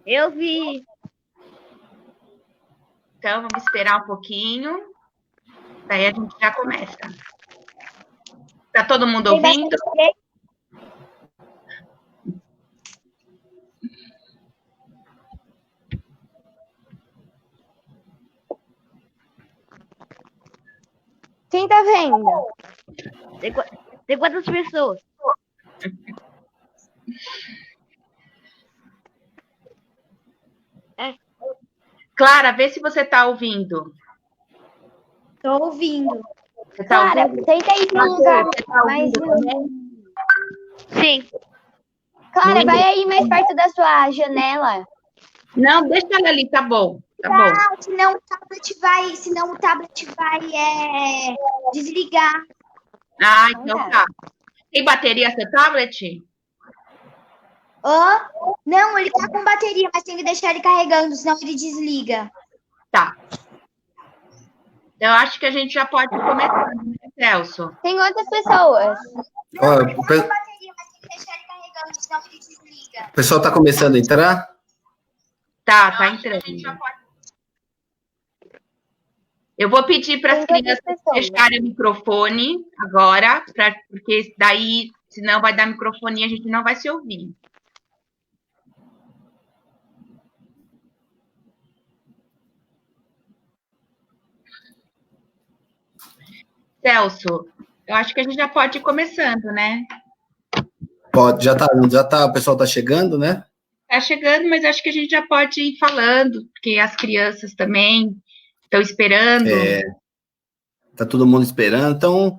Eu vi. Então, vamos esperar um pouquinho. Daí a gente já começa. Tá todo mundo Tem ouvindo? bastante gente? Quem tá vendo? Tem quantas pessoas? É, Clara, vê se você tá ouvindo. tô ouvindo. Você tá Clara, ouvindo? tenta ir pra um lugar Você tá mais. ouvindo também? Sim. Clara, vai aí mais perto da sua janela. Não, deixa ela ali, tá bom. Tá bom. Senão o tablet vai desligar. Ah, então tá. Tem bateria seu tablet? Não, ele tá com bateria, mas tem que deixar ele carregando, senão ele desliga. Tá. Eu acho que a gente já pode começar, né, Celso? Tem outras pessoas. Ó, Ele tá com bateria, mas tem que deixar ele carregando, senão ele desliga. o pessoal está começando a entrar? Tá entrando. Eu vou pedir para as Tem outras crianças pessoas. fecharem o microfone agora, porque daí, senão vai dar microfone e a gente não vai se ouvir. Celso, eu acho que a gente já pode ir começando, né? Pode, o pessoal está chegando, né? Tá chegando, mas acho que a gente já pode ir falando, porque as crianças também estão esperando. Tá todo mundo esperando. Então,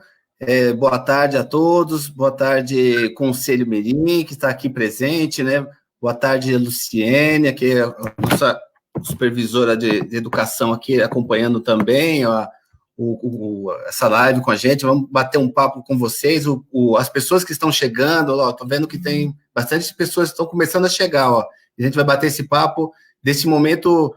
boa tarde a todos, boa tarde, Conselho Mirim, que está aqui presente, né? Boa tarde, Luciene, que é a nossa supervisora de educação aqui, acompanhando também essa live com a gente. Vamos bater um papo com vocês. As pessoas que estão chegando, ó, tô vendo que tem bastante pessoas que estão começando a chegar, ó. A gente vai bater esse papo desse momento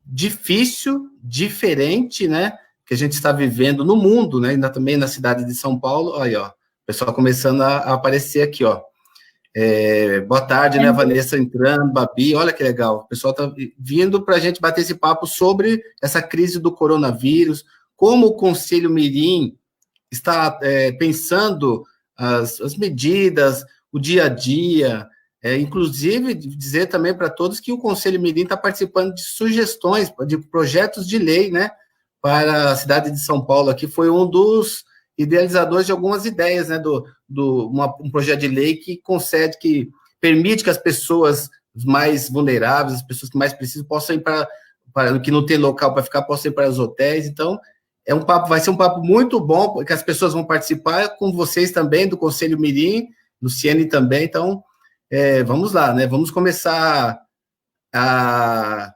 difícil, diferente, né? Que a gente está vivendo no mundo, né? Ainda também na cidade de São Paulo. Aí, ó, o pessoal começando a aparecer aqui, ó. Boa tarde, né, Vanessa entrando, Babi, olha que legal. O pessoal está vindo para a gente bater esse papo sobre essa crise do coronavírus, como o Conselho Mirim está pensando as medidas, o dia a dia, inclusive dizer também para todos que o Conselho Mirim está participando de sugestões, de projetos de lei, né, para a cidade de São Paulo, aqui foi um dos idealizadores de algumas ideias, né, um projeto de lei que concede, que permite que as pessoas mais vulneráveis, as pessoas que mais precisam, possam ir para que não tem local para ficar, possam ir para os hotéis. Então, vai ser um papo muito bom, porque as pessoas vão participar com vocês também, do Conselho Mirim, Luciene também. Então, vamos lá, né? Vamos começar a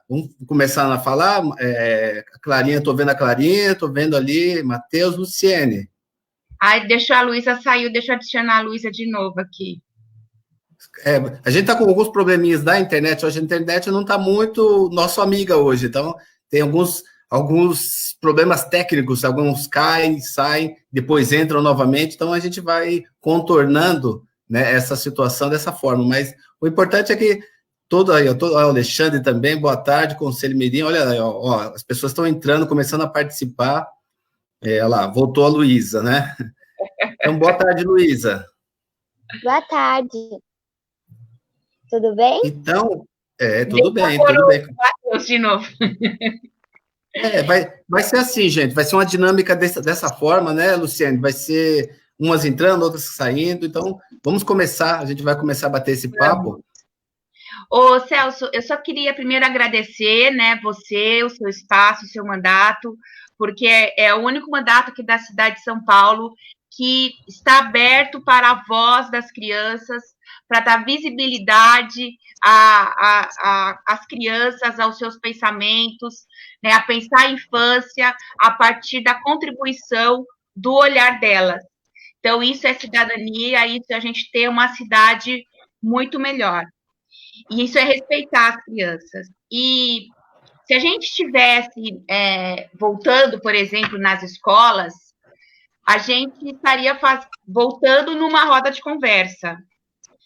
falar. A Clarinha, estou vendo a Clarinha, estou vendo ali, Matheus, Luciene. Ai, deixa a Luísa sair, deixa eu adicionar a Luísa de novo aqui. A gente está com alguns probleminhas da internet. Hoje a internet não está muito nossa amiga hoje, então tem alguns problemas técnicos, alguns caem, saem, depois entram novamente, então a gente vai contornando, né, essa situação dessa forma, mas o importante é que todo aí, o Alexandre também, boa tarde, Conselho Mirim, olha aí, ó, as pessoas estão entrando, começando a participar, olha lá, voltou a Luísa, né? Então, boa tarde, Luísa. Boa tarde. Tudo bem? Então, tudo bem, tudo bem. De novo. Vai ser assim, gente, vai ser uma dinâmica dessa forma, né, Luciane? Vai ser umas entrando, outras saindo, então vamos começar, a gente vai começar a bater esse papo. Ô, Celso, eu só queria primeiro agradecer, né, você, o seu espaço, o seu mandato, porque é o único mandato aqui da cidade de São Paulo que está aberto para a voz das crianças, para dar visibilidade às crianças, aos seus pensamentos, né, a pensar a infância a partir da contribuição do olhar delas. Então, isso é cidadania, isso é a gente ter uma cidade muito melhor. E isso é respeitar as crianças. E se a gente estivesse voltando, por exemplo, nas escolas, a gente estaria voltando numa roda de conversa.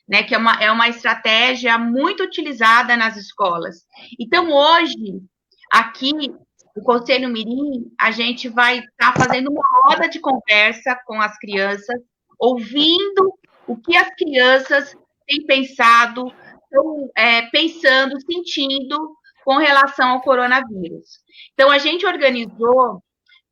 né, que é uma estratégia muito utilizada nas escolas. Então, hoje, aqui, no Conselho Mirim, a gente vai estar fazendo uma roda de conversa com as crianças, ouvindo o que as crianças têm pensado, estão pensando, sentindo com relação ao coronavírus. Então, a gente organizou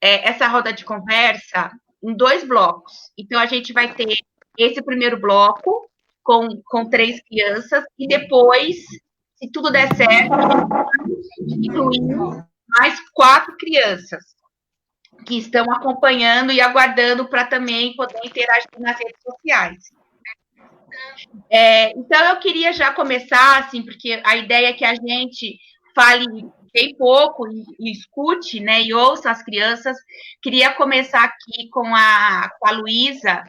essa roda de conversa em 2 blocos. Então, a gente vai ter esse primeiro bloco com 3 crianças e depois, se tudo der certo, a gente vai incluir mais 4 crianças que estão acompanhando e aguardando para também poder interagir nas redes sociais. Então, eu queria já começar, assim, porque a ideia é que a gente fale bem pouco e escute, né, e ouça as crianças. Queria começar aqui com a Luísa.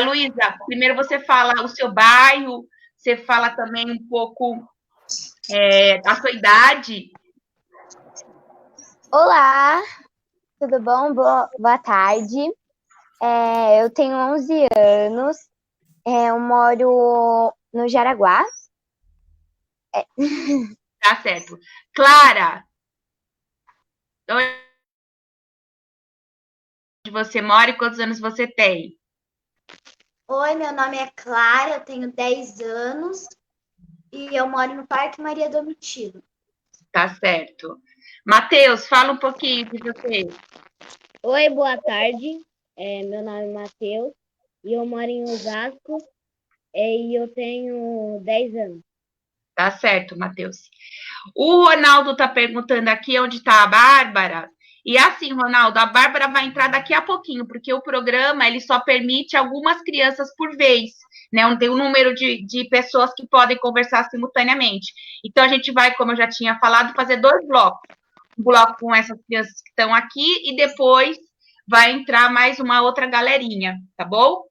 Luísa, primeiro você fala o seu bairro, você fala também um pouco a sua idade. Olá, tudo bom? Boa tarde. Eu tenho 11 anos, eu moro no Jaraguá. Tá certo. Clara, onde você mora e quantos anos você tem? Oi, meu nome é Clara, eu tenho 10 anos e eu moro no Parque Maria Domitila. Tá certo. Matheus, fala um pouquinho de você. Oi, boa tarde. Meu nome é Matheus e eu moro em Osasco e eu tenho 10 anos. Tá certo, Matheus. O Ronaldo tá perguntando aqui onde está a Bárbara. E assim, Ronaldo, a Bárbara vai entrar daqui a pouquinho, porque o programa ele só permite algumas crianças por vez, né? Tem um número de pessoas que podem conversar simultaneamente. Então, a gente vai, como eu já tinha falado, fazer 2 blocos. Um bloco com essas crianças que estão aqui e depois vai entrar mais uma outra galerinha, tá bom?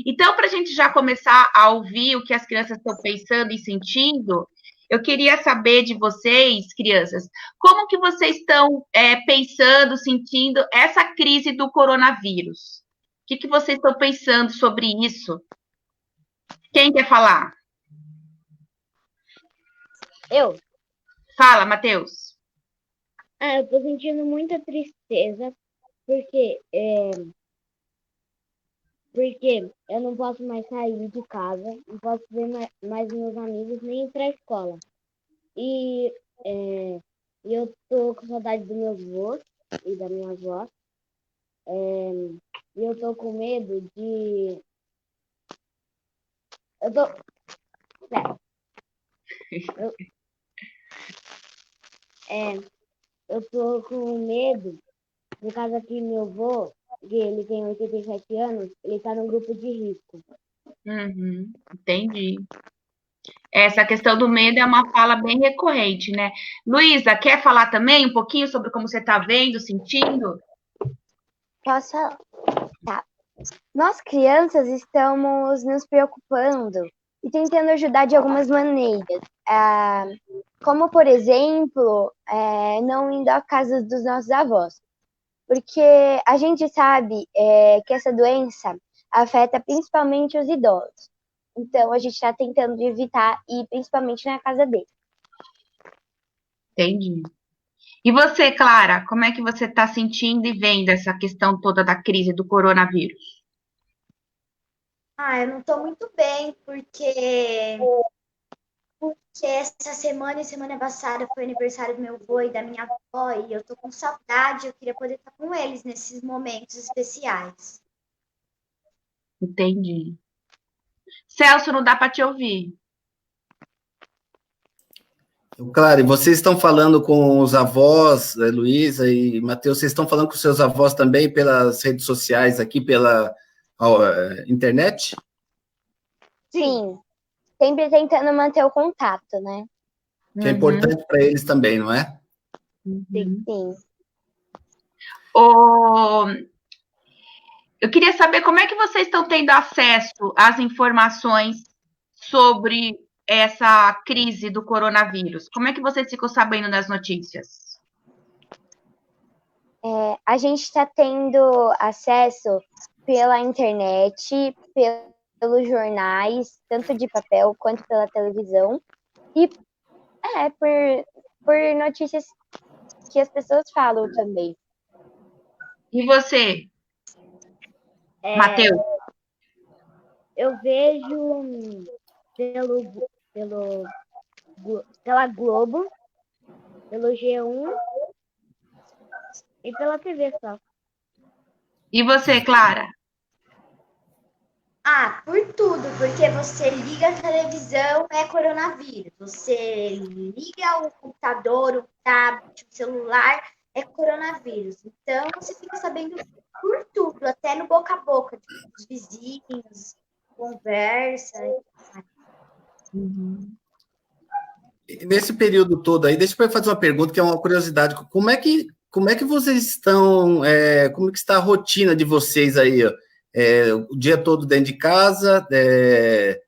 Então, para a gente já começar a ouvir o que as crianças estão pensando e sentindo, eu queria saber de vocês, crianças, como que vocês estão pensando, sentindo essa crise do coronavírus? O que vocês estão pensando sobre isso? Quem quer falar? Eu? Fala, Matheus. Eu tô sentindo muita tristeza porque eu não posso mais sair de casa, não posso ver mais meus amigos, nem ir para a escola. E eu tô com saudade do meu avô e da minha avó. E eu tô com medo de... Eu tô com medo, por causa que meu avô, que ele tem 87 anos, ele tá no grupo de risco. Entendi. Essa questão do medo é uma fala bem recorrente, né? Luísa, quer falar também um pouquinho sobre como você está vendo, sentindo? Posso falar? Tá. Nós, crianças, estamos nos preocupando e tentando ajudar de algumas maneiras. Como, por exemplo, não indo à casa dos nossos avós. Porque a gente sabe que essa doença afeta principalmente os idosos. Então, a gente está tentando evitar ir principalmente na casa deles. Entendi. E você, Clara, como é que você está sentindo e vendo essa questão toda da crise do coronavírus? Eu não tô muito bem, porque essa semana e semana passada foi aniversário do meu avô e da minha avó, e eu tô com saudade, eu queria poder estar com eles nesses momentos especiais. Entendi. Celso, não dá para te ouvir. Claro, e vocês estão falando com os avós, Luísa e Matheus, vocês estão falando com seus avós também pelas redes sociais aqui, pela internet? Sim, sempre tentando manter o contato, né? Que é importante para eles também, não é? Sim. Eu queria saber como é que vocês estão tendo acesso às informações sobre essa crise do coronavírus. Como é que vocês ficam sabendo das notícias? A gente está tendo acesso pela internet, pelos jornais, tanto de papel quanto pela televisão, e por notícias que as pessoas falam também. E você, É, Matheus? eu vejo pela Globo, pelo G1 e pela TV só. E você, Clara? Ah, por tudo, porque você liga a televisão, é coronavírus. Você liga o computador, o tablet, o celular, é coronavírus. Então, você fica sabendo por tudo, até no boca a boca, dos vizinhos, conversa. E nesse período todo aí, deixa eu fazer uma pergunta que é uma curiosidade. Como é que vocês estão? Como que está a rotina de vocês aí? Ó? O dia todo dentro de casa,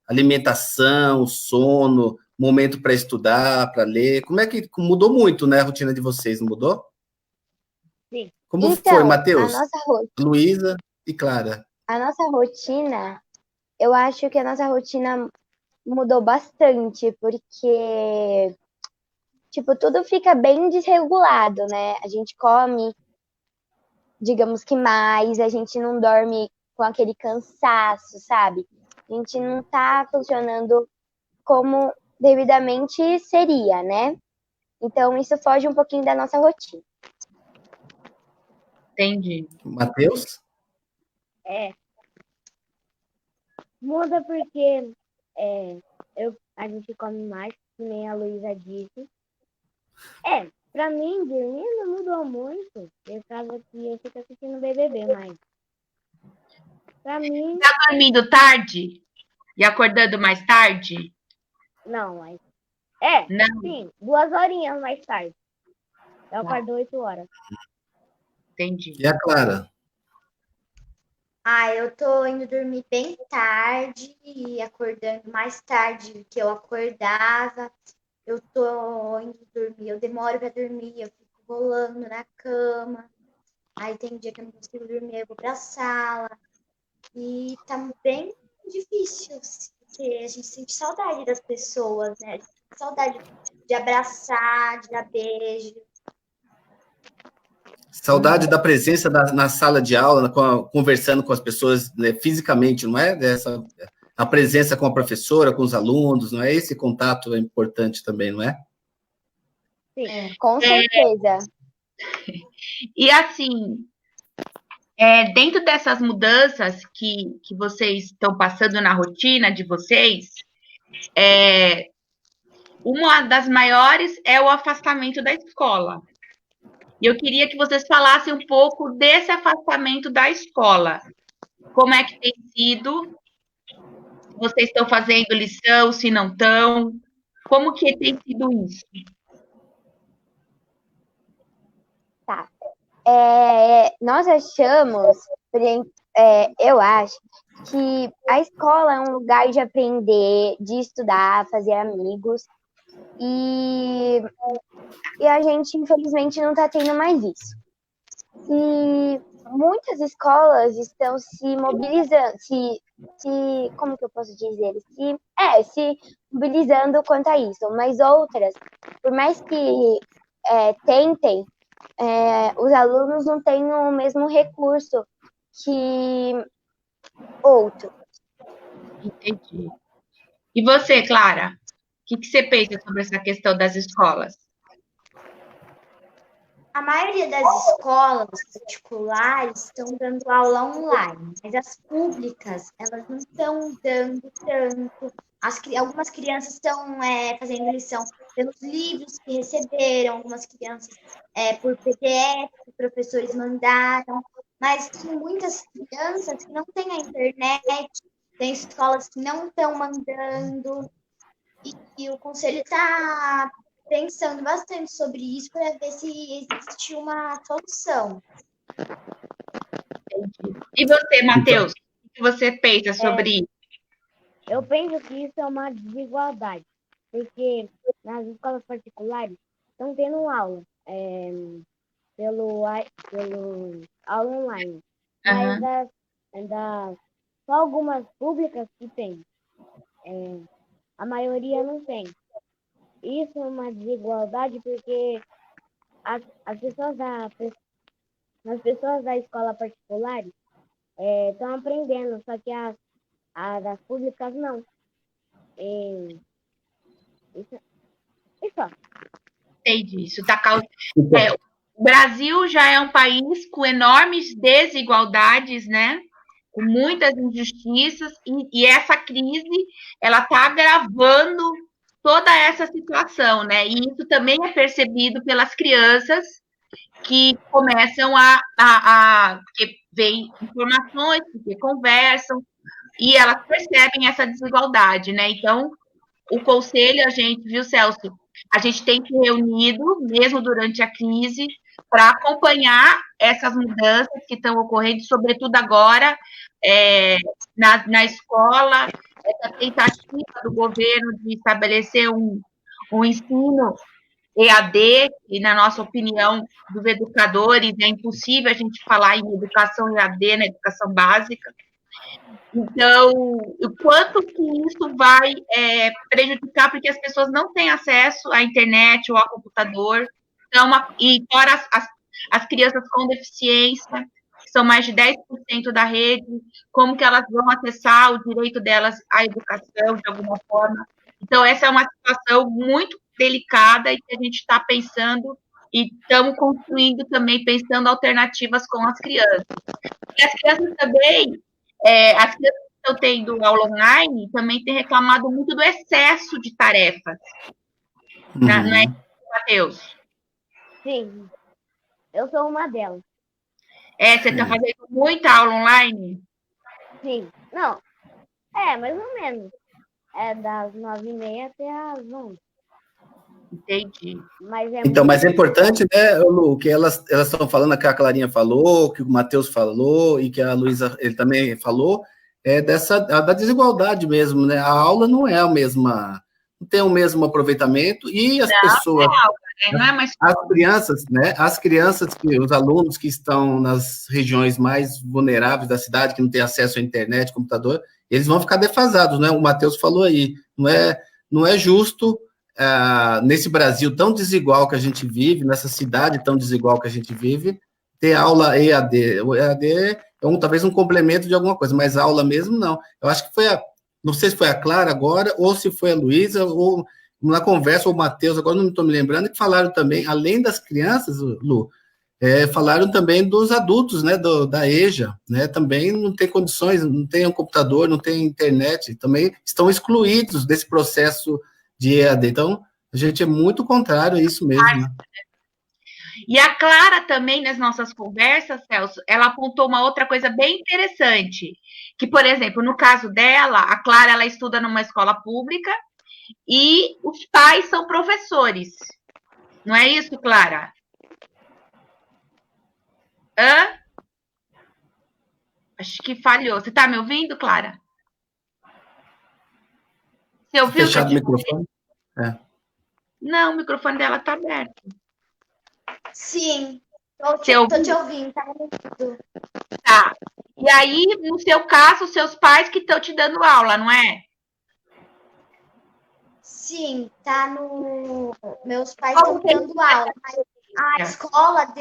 alimentação, sono, momento para estudar, para ler. Como é que mudou muito, né, a rotina de vocês, não mudou? Sim. Como foi, Então, Matheus, Luísa e Clara? a nossa rotina, eu acho que a nossa rotina mudou bastante, porque, tipo, tudo fica bem desregulado, né? A gente come, digamos que mais, a gente não dorme com aquele cansaço, sabe? A gente não tá funcionando como devidamente seria, né? Então, isso foge um pouquinho da nossa rotina. Entendi. Matheus? Muda porque a gente come mais, que nem a Luísa disse. Pra mim, dormir não mudou muito. Por causa que eu fico assistindo BBB, mas pra mim, Tá dormindo tarde e acordando mais tarde? não, mas Não, sim, 2 horinhas mais tarde. Eu acordo 8 horas. entendi. E a Clara? Ah, eu tô indo dormir bem tarde e acordando mais tarde do que eu acordava. Eu tô indo dormir, eu demoro pra dormir, eu fico rolando na cama. Aí tem dia que eu não consigo dormir, eu vou pra sala. E tá bem difícil, porque a gente sente saudade das pessoas, né? Saudade de abraçar, de dar beijo. Saudade da presença na sala de aula, conversando com as pessoas, né, fisicamente, não é? A presença com a professora, com os alunos, não é? Esse contato é importante também, não é? Sim. Com certeza. E assim, dentro dessas mudanças que vocês estão passando na rotina de vocês, uma das maiores é o afastamento da escola. E eu queria que vocês falassem um pouco desse afastamento da escola. Como é que tem sido? Se vocês estão fazendo lição, se não estão? Como que tem sido isso? Tá. Nós achamos, eu acho, que a escola é um lugar de aprender, de estudar, fazer amigos. E a gente, infelizmente, não está tendo mais isso. E muitas escolas estão se mobilizando, como que eu posso dizer? Se mobilizando quanto a isso. Mas outras, por mais que tentem, os alunos não têm o mesmo recurso que outros. Entendi. E você, Clara? O que você pensa sobre essa questão das escolas? A maioria das escolas particulares estão dando aula online, mas as públicas, elas não estão dando tanto. Algumas crianças estão fazendo lição pelos livros que receberam, algumas crianças por PDF, que professores mandaram, mas tem muitas crianças que não têm a internet, tem escolas que não estão mandando, e o conselho está pensando bastante sobre isso para ver se existe uma solução. E você, Matheus? O que você pensa sobre isso? Eu penso que isso é uma desigualdade, porque nas escolas particulares estão tendo aula pelo aula online, mas Aham. das Só algumas públicas que tem. A maioria não tem. Isso é uma desigualdade porque as pessoas da escola particular estão aprendendo, só que as das públicas não. Isso só. Entendi. Isso tá o Brasil já é um país com enormes desigualdades, né? Com muitas injustiças, e essa crise ela está agravando toda essa situação, né? E isso também é percebido pelas crianças que começam porque veem informações, porque conversam, e elas percebem essa desigualdade, né? Então, o conselho, a gente, viu, Celso? A gente tem se reunido, mesmo durante a crise, para acompanhar essas mudanças que estão ocorrendo, sobretudo agora, na escola, essa tentativa do governo de estabelecer um ensino EAD, e, na nossa opinião, dos educadores, é impossível a gente falar em educação EAD na educação básica. Então, o quanto que isso vai prejudicar, porque as pessoas não têm acesso à internet ou ao computador, então, e fora as crianças com deficiência, que são mais de 10% da rede, como que elas vão acessar o direito delas à educação, de alguma forma. Então, essa é uma situação muito delicada e que a gente está pensando e estamos construindo também, pensando alternativas com as crianças. E as crianças também, as crianças que estão tendo aula online também têm reclamado muito do excesso de tarefas. Não é, Matheus? Sim, eu sou uma delas. Você está fazendo muita aula online? Sim, não, mais ou menos. É das 9h30 até às 11h. Entendi. Mas é importante, né, Lu, que elas estão falando, que a Clarinha falou, que o Matheus falou, e que a Luísa, ele também falou, da desigualdade mesmo, né? A aula não é a mesma, não tem o mesmo aproveitamento, e as pessoas... Não é mais... As crianças, os alunos que estão nas regiões mais vulneráveis da cidade, que não têm acesso à internet, computador, eles vão ficar defasados, né? O Matheus falou aí, não é justo nesse Brasil tão desigual que a gente vive, nessa cidade tão desigual que a gente vive, ter aula EAD. O EAD é talvez um complemento de alguma coisa, mas aula mesmo não. Eu acho que não sei se foi a Clara agora, ou se foi a Luísa, ou na conversa, o Matheus, agora não estou me lembrando, que falaram também, além das crianças, Lu, falaram também dos adultos, né, da EJA, né, também não tem condições, não tem um computador, não tem internet, também estão excluídos desse processo de EAD. Então, a gente é muito contrário a isso mesmo, né? E a Clara também, nas nossas conversas, Celso, ela apontou uma outra coisa bem interessante, que, por exemplo, no caso dela, a Clara, ela estuda numa escola pública, e os pais são professores. Não é isso, Clara? Acho que falhou. Você está me ouvindo, Clara? Você ouviu? Fechado o microfone? Não, o microfone dela está aberto. Sim, estou te ouvindo, tá ouvindo. Tá. E aí, no seu caso, seus pais que estão te dando aula, não é? Sim, tá no. Meus pais estão dando aula. A escola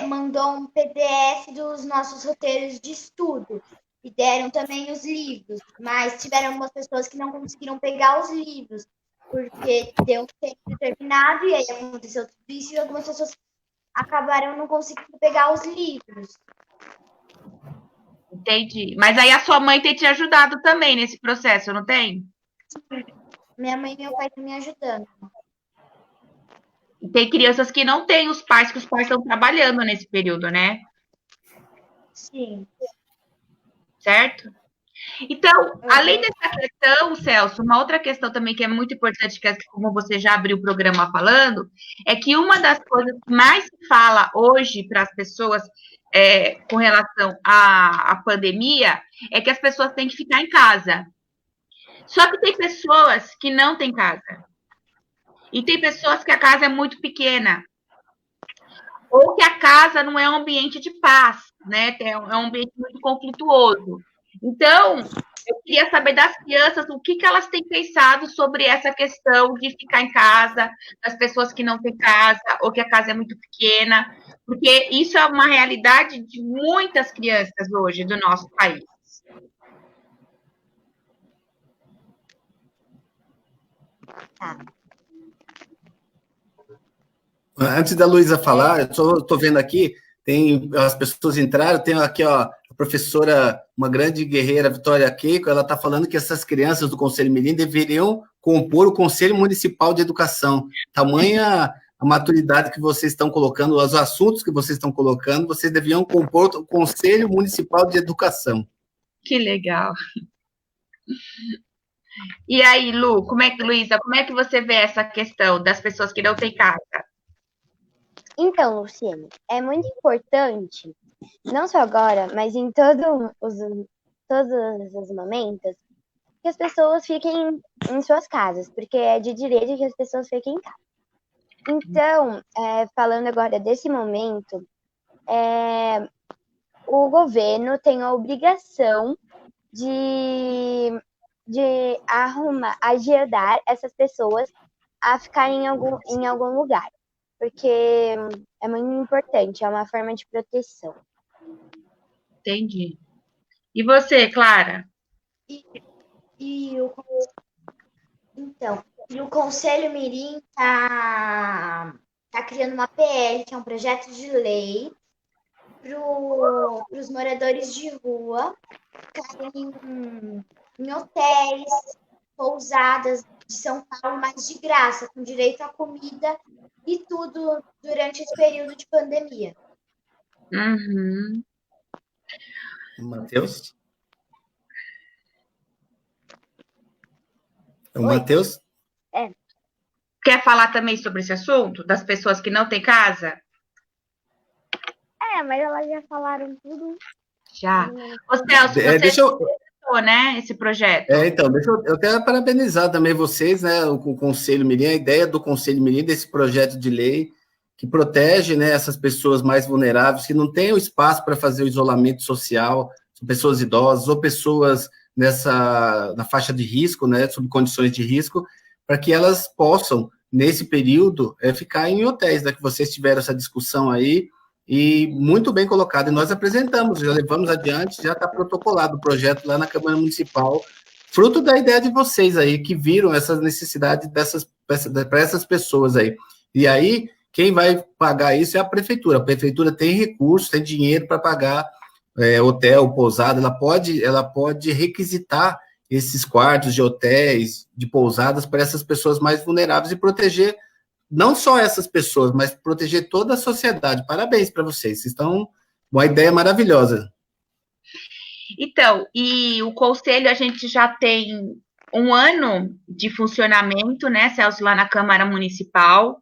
mandou um PDF dos nossos roteiros de estudo. E deram também os livros. Mas tiveram algumas pessoas que não conseguiram pegar os livros. Porque deu um tempo determinado e aí aconteceu tudo isso. E algumas pessoas acabaram não conseguindo pegar os livros. Entendi. Mas aí a sua mãe tem te ajudado também nesse processo, não tem? Minha mãe e meu pai estão me ajudando. E tem crianças que não têm os pais, que os pais estão trabalhando nesse período, né? Sim. Certo? Então, além dessa questão, Celso, uma outra questão também que é muito importante, que como você já abriu o programa falando, é que uma das coisas que mais se fala hoje para as pessoas com relação à pandemia é que as pessoas têm que ficar em casa. Só que tem pessoas que não têm casa. E tem pessoas que a casa é muito pequena. Ou que a casa não é um ambiente de paz, né? É um ambiente muito conflituoso. Então, eu queria saber das crianças o que elas têm pensado sobre essa questão de ficar em casa, das pessoas que não têm casa, ou que a casa é muito pequena, porque isso é uma realidade de muitas crianças hoje do nosso país. Tá. Antes da Luísa falar, eu estou vendo aqui, tem as pessoas entraram, tem aqui ó, a professora, uma grande guerreira, Vitória Keiko, ela está falando que essas crianças do Conselho Mirim deveriam compor o Conselho Municipal de Educação. Tamanha a maturidade que vocês estão colocando, os assuntos que vocês estão colocando, vocês deviam compor o Conselho Municipal de Educação. Que legal. E aí, Luísa, como é que você vê essa questão das pessoas que não têm casa? Então, Luciene, é muito importante, não só agora, mas em todos os momentos, que as pessoas fiquem em suas casas, porque é de direito que as pessoas fiquem em casa. Então, falando agora desse momento, o governo tem a obrigação de ajudar essas pessoas a ficarem em algum lugar, porque é muito importante, é uma forma de proteção. Entendi. E você, Clara? E o Conselho Mirim tá criando uma PL, que é um projeto de lei, para os moradores de rua ficarem em hotéis, pousadas de São Paulo, mas de graça, com direito à comida e tudo durante esse período de pandemia. Uhum. Matheus? O Matheus? Quer falar também sobre esse assunto, das pessoas que não têm casa? Mas elas já falaram tudo. Já. Ô, Celso, você Deixa eu... né, esse projeto. Então, eu quero parabenizar também vocês, né, o Conselho Mirim, a ideia do Conselho Mirim, desse projeto de lei que protege, né, essas pessoas mais vulneráveis, que não têm o espaço para fazer o isolamento social, são pessoas idosas ou pessoas na faixa de risco, né, sob condições de risco, para que elas possam, nesse período, ficar em hotéis, né, que vocês tiveram essa discussão aí, e muito bem colocado, e nós apresentamos, já levamos adiante, já está protocolado o projeto lá na Câmara Municipal, fruto da ideia de vocês aí, que viram essa necessidade para essas pessoas aí. E aí, quem vai pagar isso é a prefeitura tem recursos, tem dinheiro para pagar hotel, pousada, ela pode requisitar esses quartos de hotéis, de pousadas, para essas pessoas mais vulneráveis e proteger não só essas pessoas, mas proteger toda a sociedade. Parabéns para vocês estão uma ideia maravilhosa. Então, e o Conselho, a gente já tem 1 ano de funcionamento, né, Celso, lá na Câmara Municipal.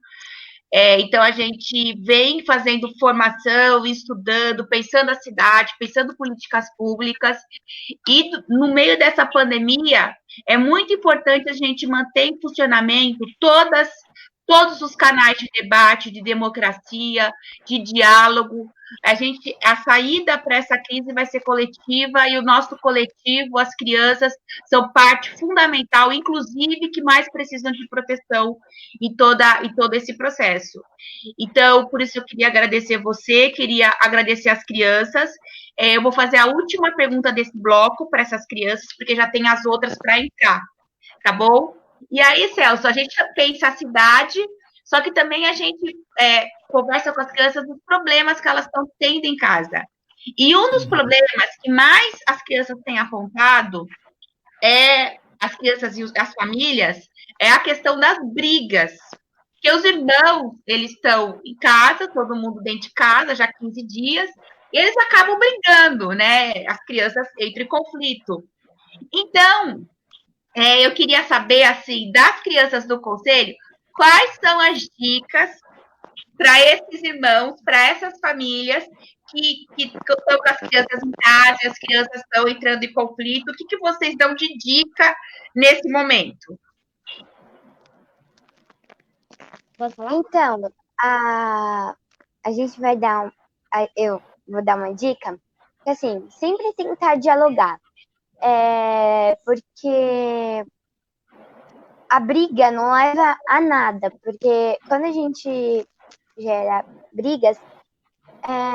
Então, a gente vem fazendo formação, estudando, pensando a cidade, pensando políticas públicas, e no meio dessa pandemia, é muito importante a gente manter em funcionamento todos os canais de debate, de democracia, de diálogo. A saída para essa crise vai ser coletiva, e o nosso coletivo, as crianças, são parte fundamental, inclusive, que mais precisam de proteção em todo esse processo. Então, por isso eu queria agradecer você, queria agradecer as crianças. Eu vou fazer a última pergunta desse bloco para essas crianças, porque já tem as outras para entrar, tá bom? E aí, Celso, a gente pensa a cidade, só que também a gente conversa com as crianças dos problemas que elas estão tendo em casa. E um dos problemas que mais as crianças têm apontado, as crianças e as famílias, é a questão das brigas. Porque os irmãos, eles estão em casa, todo mundo dentro de casa, já há 15 dias, e eles acabam brigando, né? As crianças entram em conflito. Então, eu queria saber, assim, das crianças do Conselho, quais são as dicas para esses irmãos, para essas famílias que estão com as crianças em casa e as crianças estão entrando em conflito. O que vocês dão de dica nesse momento? Posso falar? Então, a gente vai dar eu vou dar uma dica, que assim, sempre tentar dialogar. porque a briga não leva a nada, porque quando a gente gera brigas,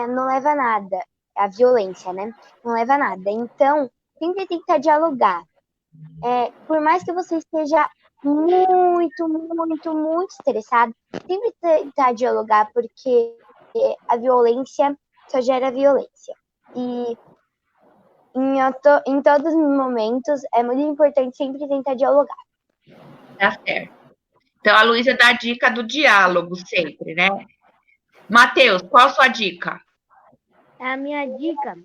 não leva a nada. A violência, né? Não leva a nada. Então, sempre tentar dialogar. Por mais que você esteja muito, muito, muito estressado, sempre tentar dialogar, porque a violência só gera violência. E em todos os momentos é muito importante sempre tentar dialogar. Tá certo. Então, a Luísa dá a dica do diálogo sempre, né? Matheus, qual a sua dica? A minha dica,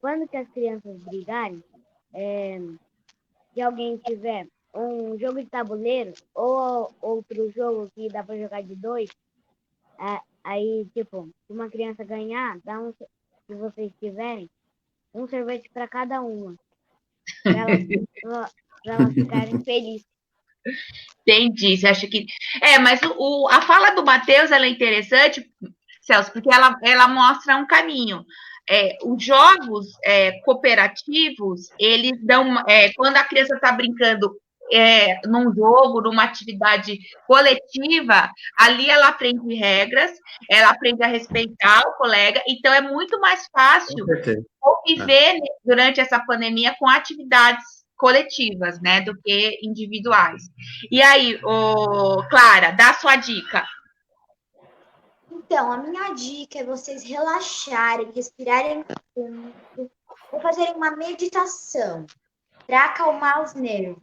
quando que as crianças brigarem, se alguém tiver um jogo de tabuleiro ou outro jogo que dá para jogar de dois, aí, tipo, se uma criança ganhar, se vocês tiverem, um sorvete para cada uma, para elas ficarem felizes. Entendi. Você acha que. Mas a fala do Matheus ela é interessante, Celso, porque ela mostra um caminho. Os jogos cooperativos, eles dão. Quando a criança está brincando num jogo, numa atividade coletiva, ali ela aprende regras, ela aprende a respeitar o colega, então é muito mais fácil conviver durante essa pandemia com atividades coletivas, né, do que individuais. E aí, Clara, dá sua dica. Então, a minha dica é vocês relaxarem, respirarem fundo ou fazerem uma meditação para acalmar os nervos.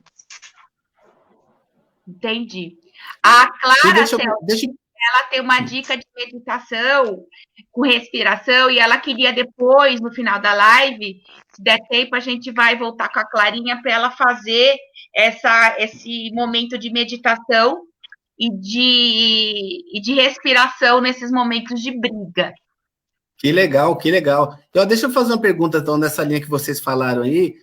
Entendi. A Clara, ela tem uma dica de meditação com respiração e ela queria depois, no final da live, se der tempo, a gente vai voltar com a Clarinha para ela fazer esse momento de meditação e de respiração nesses momentos de briga. Que legal, que legal. Então, deixa eu fazer uma pergunta, então, nessa linha que vocês falaram aí,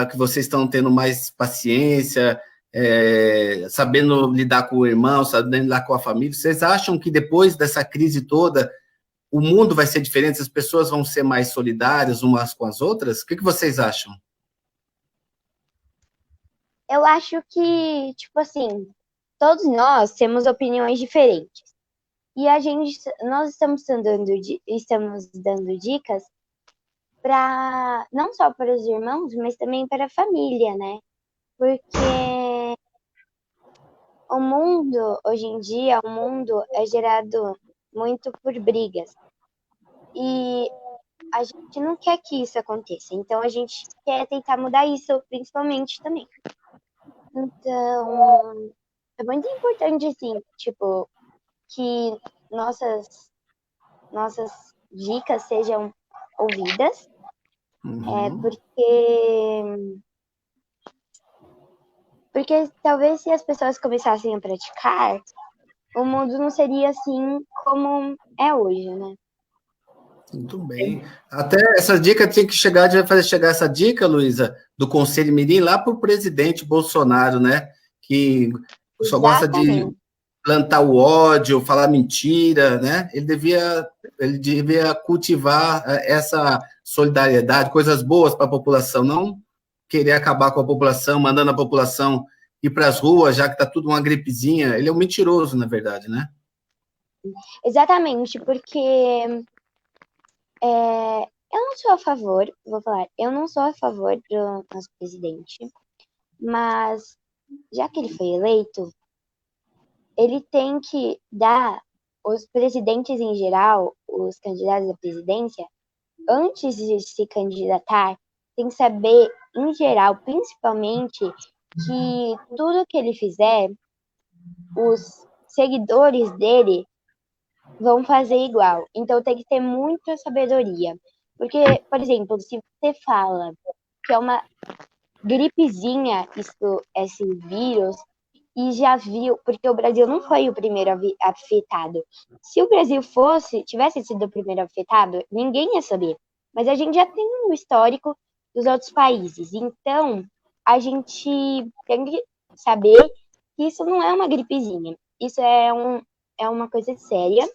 que vocês estão tendo mais paciência, sabendo lidar com o irmão, sabendo lidar com a família. Vocês acham que depois dessa crise toda, o mundo vai ser diferente? As pessoas vão ser mais solidárias umas com as outras? O que vocês acham? Eu acho que, tipo assim, todos nós temos opiniões diferentes. E nós estamos dando dicas não só para os irmãos, mas também para a família, né? Porque o mundo, hoje em dia, o mundo é gerado muito por brigas. E a gente não quer que isso aconteça. Então, a gente quer tentar mudar isso, principalmente também. Então, é muito importante, assim, tipo, que nossas dicas sejam ouvidas, porque talvez se as pessoas começassem a praticar, o mundo não seria assim como é hoje, né? Muito bem. Até essa dica tinha que chegar, a gente vai fazer chegar essa dica, Luísa, do Conselho Mirim lá para o presidente Bolsonaro, né? Que só gosta de plantar o ódio, falar mentira, né? Ele devia cultivar essa solidariedade, coisas boas para a população, não querer acabar com a população, mandando a população ir para as ruas, já que está tudo uma gripezinha. Ele é um mentiroso, na verdade, né? Exatamente, porque eu não sou a favor, eu não sou a favor do nosso presidente, mas já que ele foi eleito, ele tem que dar os presidentes em geral, os candidatos à presidência, antes de se candidatar, tem que saber, em geral, principalmente, que tudo que ele fizer, os seguidores dele vão fazer igual. Então tem que ter muita sabedoria. Porque, por exemplo, se você fala que é uma gripezinha esse vírus, e já viu, porque o Brasil não foi o primeiro afetado. Se o Brasil tivesse sido o primeiro afetado, ninguém ia saber. Mas a gente já tem um histórico dos outros países. Então, a gente tem que saber que isso não é uma gripezinha. Isso é uma coisa séria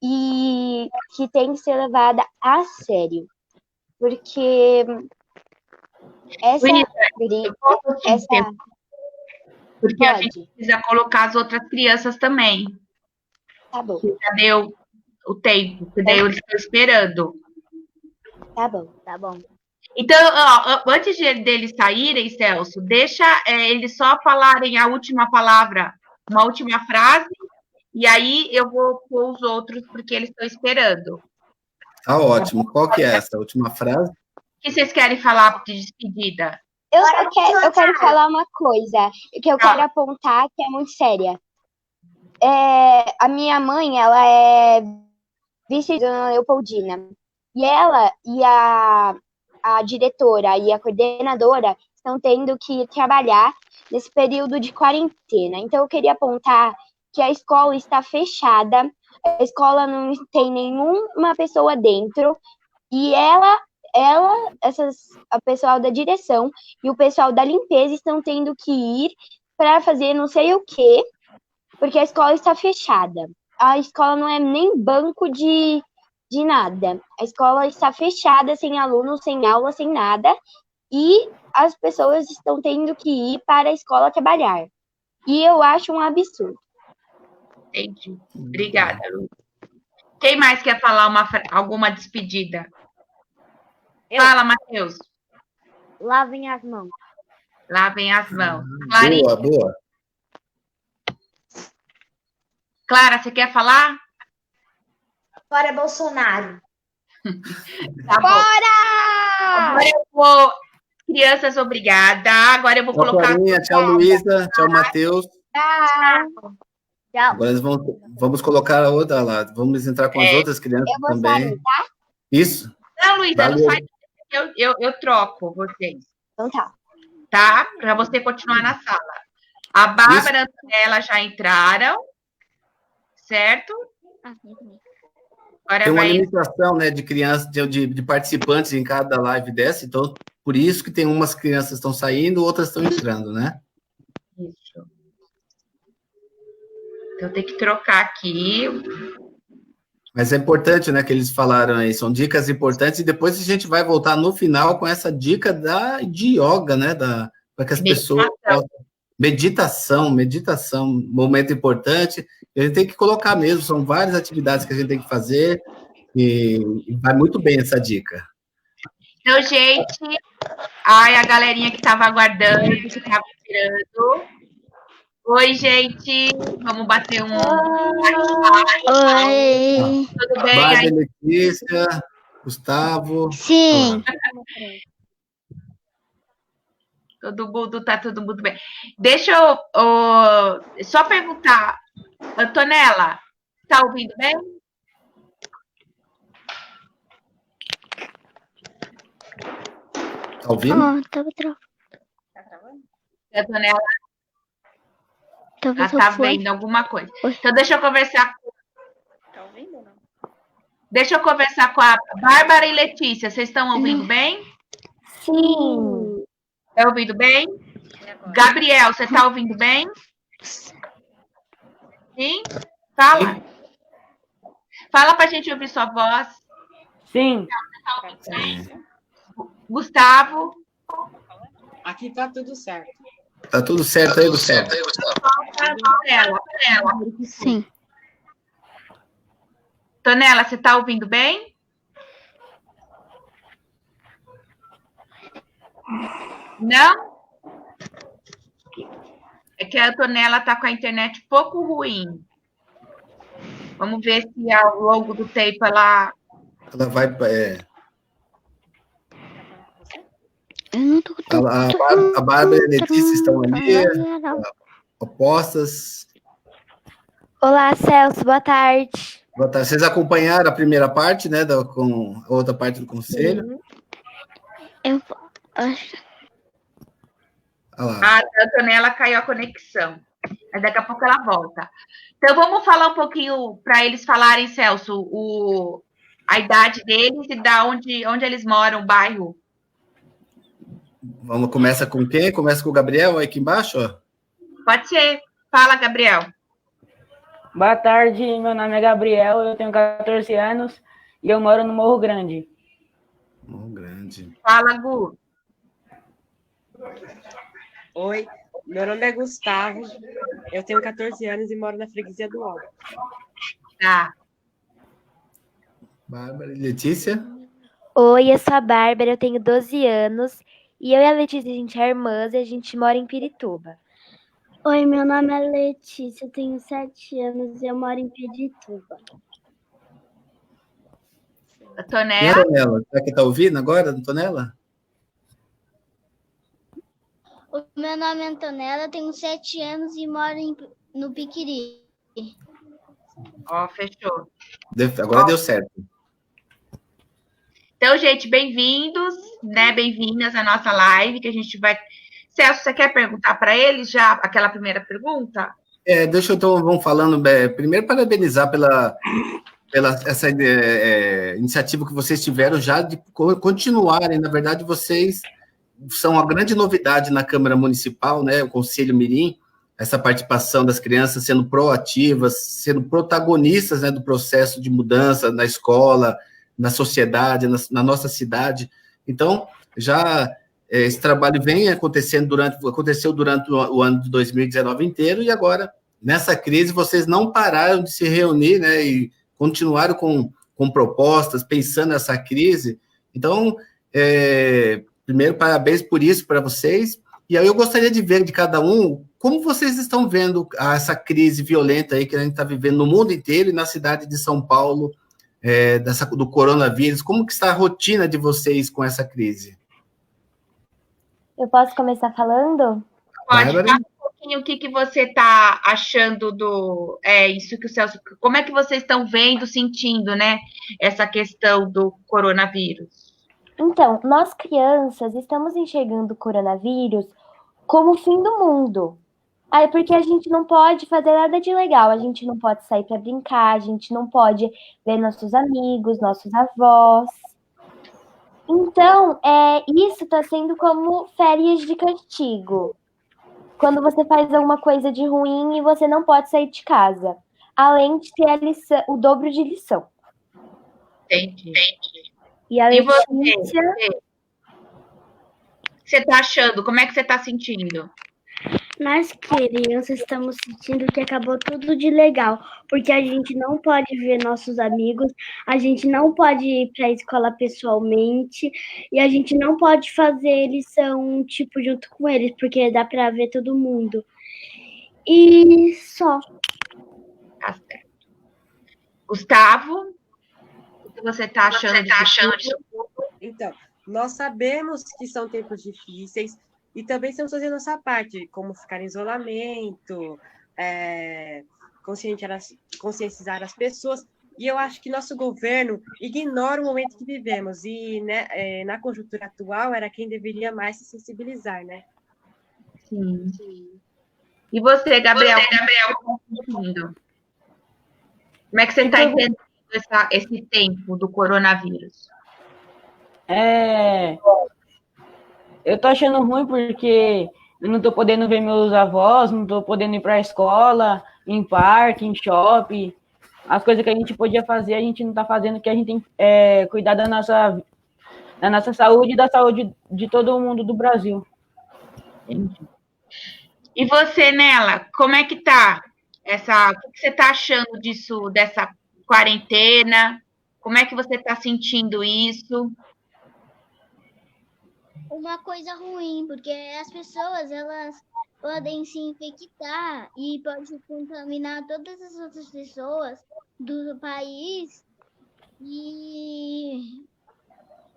e que tem que ser levada a sério. Porque Essa Luísa, briga, eu posso te essa dizer, porque a gente pode. precisa colocar as outras crianças também. Tá bom, Já deu o tempo, que daí eles estão esperando. tá bom. Tá bom. Então, ó, antes deles saírem, Celso, deixa eles só falarem a última palavra, uma última frase, e aí eu vou pôr os outros, porque eles estão esperando. Tá ótimo. Qual que é essa última frase? O que vocês querem falar de despedida? Eu quero falar uma coisa que eu quero apontar que é muito séria. A minha mãe, ela é vice da Dona Leopoldina. E ela e a diretora e a coordenadora estão tendo que trabalhar nesse período de quarentena. Então, eu queria apontar que a escola está fechada, a escola não tem nenhuma pessoa dentro, e a pessoal da direção e o pessoal da limpeza estão tendo que ir para fazer não sei o quê, porque a escola está fechada. A escola não é nem banco de nada. A escola está fechada, sem alunos, sem aula, sem nada. E as pessoas estão tendo que ir para a escola trabalhar. E eu acho um absurdo. Entendi. Obrigada, Lu. Quem mais quer falar alguma despedida? Fala, Matheus. Lavem as mãos. Lavem as mãos. Clarice, Boa. Clara, você quer falar? Fora Bolsonaro. Tá bom. Agora eu vou... Crianças, obrigada. Agora eu vou Tchau, colocar... Clarinha. Tchau, Luísa. Tchau, Matheus. Tchau. Agora vamos colocar a outra lá. Vamos entrar com as outras crianças Eu vou também. sair, tá? Isso. Não, Luísa, não Valeu. sai. Eu troco vocês, Então tá. tá? Para você continuar na sala. A Bárbara e a Antonella já entraram, certo? Agora Tem uma vai... limitação, né, de crianças, de participantes em cada live dessa, então por isso que tem umas crianças que estão saindo, outras estão entrando, né? Isso. Então tem que trocar aqui. Mas é importante, né, que eles falaram aí, são dicas importantes, e depois a gente vai voltar no final com essa dica de yoga, né, para que as pessoas possam... Meditação, momento importante, a gente tem que colocar mesmo, são várias atividades que a gente tem que fazer, e vai muito bem essa dica. Então, gente, ai, a galerinha que estava aguardando, que estava esperando. Oi, gente, vamos bater um... Oi. Tudo bem? Bárbara, Aí, Letícia, Gustavo. Sim. todo mundo bem. Deixa eu só perguntar, Antonella, tá ouvindo bem? Tá ouvindo? Tava travando. Antonella, ela Talvez tá vendo alguma coisa. Então, deixa eu conversar. Tá ouvindo ou não? Deixa eu conversar com a Bárbara e Letícia. Vocês estão ouvindo bem? Sim. Tá ouvindo bem? Gabriel, você tá ouvindo bem? Sim? Fala. Sim. Fala pra gente ouvir sua voz. Sim. Gustavo. Aqui tá tudo certo. Tá tudo certo aí, Gustavo? Sim. Tonela, você tá ouvindo bem? Não? É que a Antonella tá com a internet um pouco ruim. Vamos ver se ao longo do tempo ela vai... Eu não tô... A Bárbara e a Letícia estão ali, opostas. Olá, Celso, boa tarde. Boa tarde. Vocês acompanharam a primeira parte, né, com a outra parte do conselho? Eu acho... A Antonella caiu a conexão. Mas daqui a pouco ela volta. Então, vamos falar um pouquinho para eles falarem, Celso, a idade deles e da onde eles moram, o bairro. Começa com quem? Começa com o Gabriel, aí aqui embaixo, ó. Pode ser. Fala, Gabriel. Boa tarde, meu nome é Gabriel, eu tenho 14 anos e eu moro no Morro Grande. Morro Grande. Fala, Gu. Oi, meu nome é Gustavo, eu tenho 14 anos e moro na freguesia do Alto. Tá. Bárbara e Letícia? Oi, eu sou a Bárbara, eu tenho 12 anos e eu e a Letícia, a gente é irmãs e a gente mora em Pirituba. Oi, meu nome é Letícia, eu tenho 7 anos e eu moro em Pirituba. A E a Tonela? Antonella? Será que tá ouvindo agora, Antonella? O meu nome é Antonella, eu tenho 7 anos e moro no Piquiri. Ó, fechou. Agora deu certo. Então, gente, bem-vindos, né? Bem-vindas à nossa live, que a gente vai... Celso, você quer perguntar para eles já aquela primeira pergunta? Deixa eu então, vamos falando, primeiro parabenizar pela essa iniciativa que vocês tiveram já de continuarem. Na verdade, vocês são uma grande novidade na Câmara Municipal, né? O Conselho Mirim, essa participação das crianças sendo proativas, sendo protagonistas, né, do processo de mudança na escola, na sociedade, na nossa cidade. Então, já esse trabalho vem aconteceu durante o ano de 2019 inteiro, e agora, nessa crise, vocês não pararam de se reunir, né, e continuaram com propostas, pensando nessa crise. Então, primeiro, parabéns por isso para vocês. E aí eu gostaria de ver de cada um como vocês estão vendo essa crise violenta aí que a gente está vivendo no mundo inteiro e na cidade de São Paulo, do coronavírus. Como que está a rotina de vocês com essa crise? Eu posso começar falando? Pode. Bárbara? Fala um pouquinho o que você está achando do... isso que o Celso... Como é que vocês estão vendo, sentindo, né? Essa questão do coronavírus. Então, nós crianças estamos enxergando o coronavírus como o fim do mundo. Aí, porque a gente não pode fazer nada de legal, a gente não pode sair para brincar, a gente não pode ver nossos amigos, nossos avós. Então, isso está sendo como férias de castigo. Quando você faz alguma coisa de ruim e você não pode sair de casa. Além de ter a lição, o dobro de lição. Entendi. E a E Letícia... você? O que você está achando? Como é que você está sentindo? Nós crianças estamos sentindo que acabou tudo de legal, porque a gente não pode ver nossos amigos, a gente não pode ir para a escola pessoalmente e a gente não pode fazer lição tipo junto com eles, porque dá para ver todo mundo. E só. Tá certo. Gustavo, o que você está achando disso? Então, nós sabemos que são tempos difíceis e também estamos fazendo nossa parte, como ficar em isolamento, conscientizar as pessoas. E eu acho que nosso governo ignora o momento que vivemos. E, né, na conjuntura atual, era quem deveria mais se sensibilizar, né? Sim. E você, Gabriel, como é que você está entendendo esse tempo do coronavírus? Eu tô achando ruim porque eu não tô podendo ver meus avós, não tô podendo ir pra escola, em parque, em shopping. As coisas que a gente podia fazer, a gente não tá fazendo, porque a gente tem que cuidar da nossa saúde e da saúde de todo mundo do Brasil. Entendi. E você, Nela, como é que tá? O que você tá achando disso, dessa quarentena? Como é que você tá sentindo isso? Uma coisa ruim, porque as pessoas, elas podem se infectar e pode contaminar todas as outras pessoas do país. E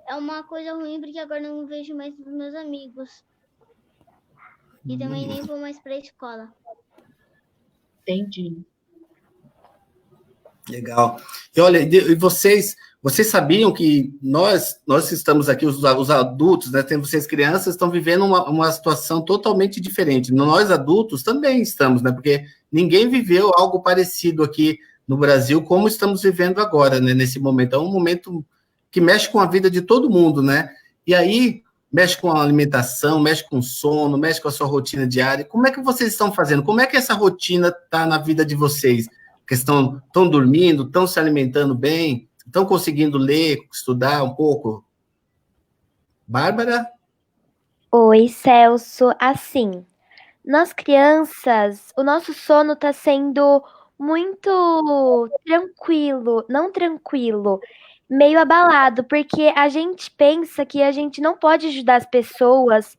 é uma coisa ruim, porque agora eu não vejo mais os meus amigos. E também nem vou mais para a escola. Entendi. Legal. E olha, e vocês sabiam que nós estamos aqui, os adultos, né, temos vocês crianças, estão vivendo uma situação totalmente diferente. Nós adultos também estamos, né, porque ninguém viveu algo parecido aqui no Brasil como estamos vivendo agora, né, nesse momento. É um momento que mexe com a vida de todo mundo, né? E aí mexe com a alimentação, mexe com o sono, mexe com a sua rotina diária. Como é que vocês estão fazendo? Como é que essa rotina está na vida de vocês? Que estão dormindo, estão se alimentando bem, estão conseguindo ler, estudar um pouco? Bárbara? Oi, Celso. Assim, nós crianças, o nosso sono tá sendo muito tranquilo, não tranquilo, meio abalado, porque a gente pensa que a gente não pode ajudar as pessoas,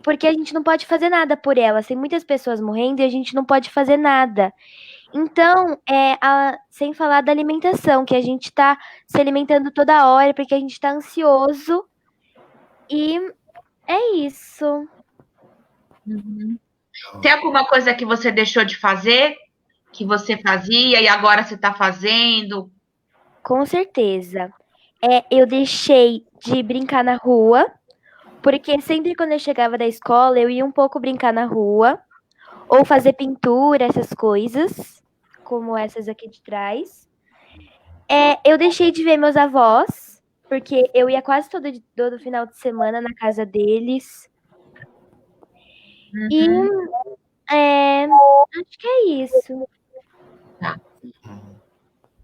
porque a gente não pode fazer nada por elas. Tem muitas pessoas morrendo e a gente não pode fazer nada. Então, sem falar da alimentação, que a gente tá se alimentando toda hora porque a gente tá ansioso. E é isso. Tem alguma coisa que você deixou de fazer, que você fazia e agora você está fazendo? Com certeza. Eu deixei de brincar na rua, porque sempre quando eu chegava da escola, eu ia um pouco brincar na rua, ou fazer pintura, essas coisas, como essas aqui de trás. Eu deixei de ver meus avós, porque eu ia quase todo final de semana na casa deles. E acho que é isso. Tá.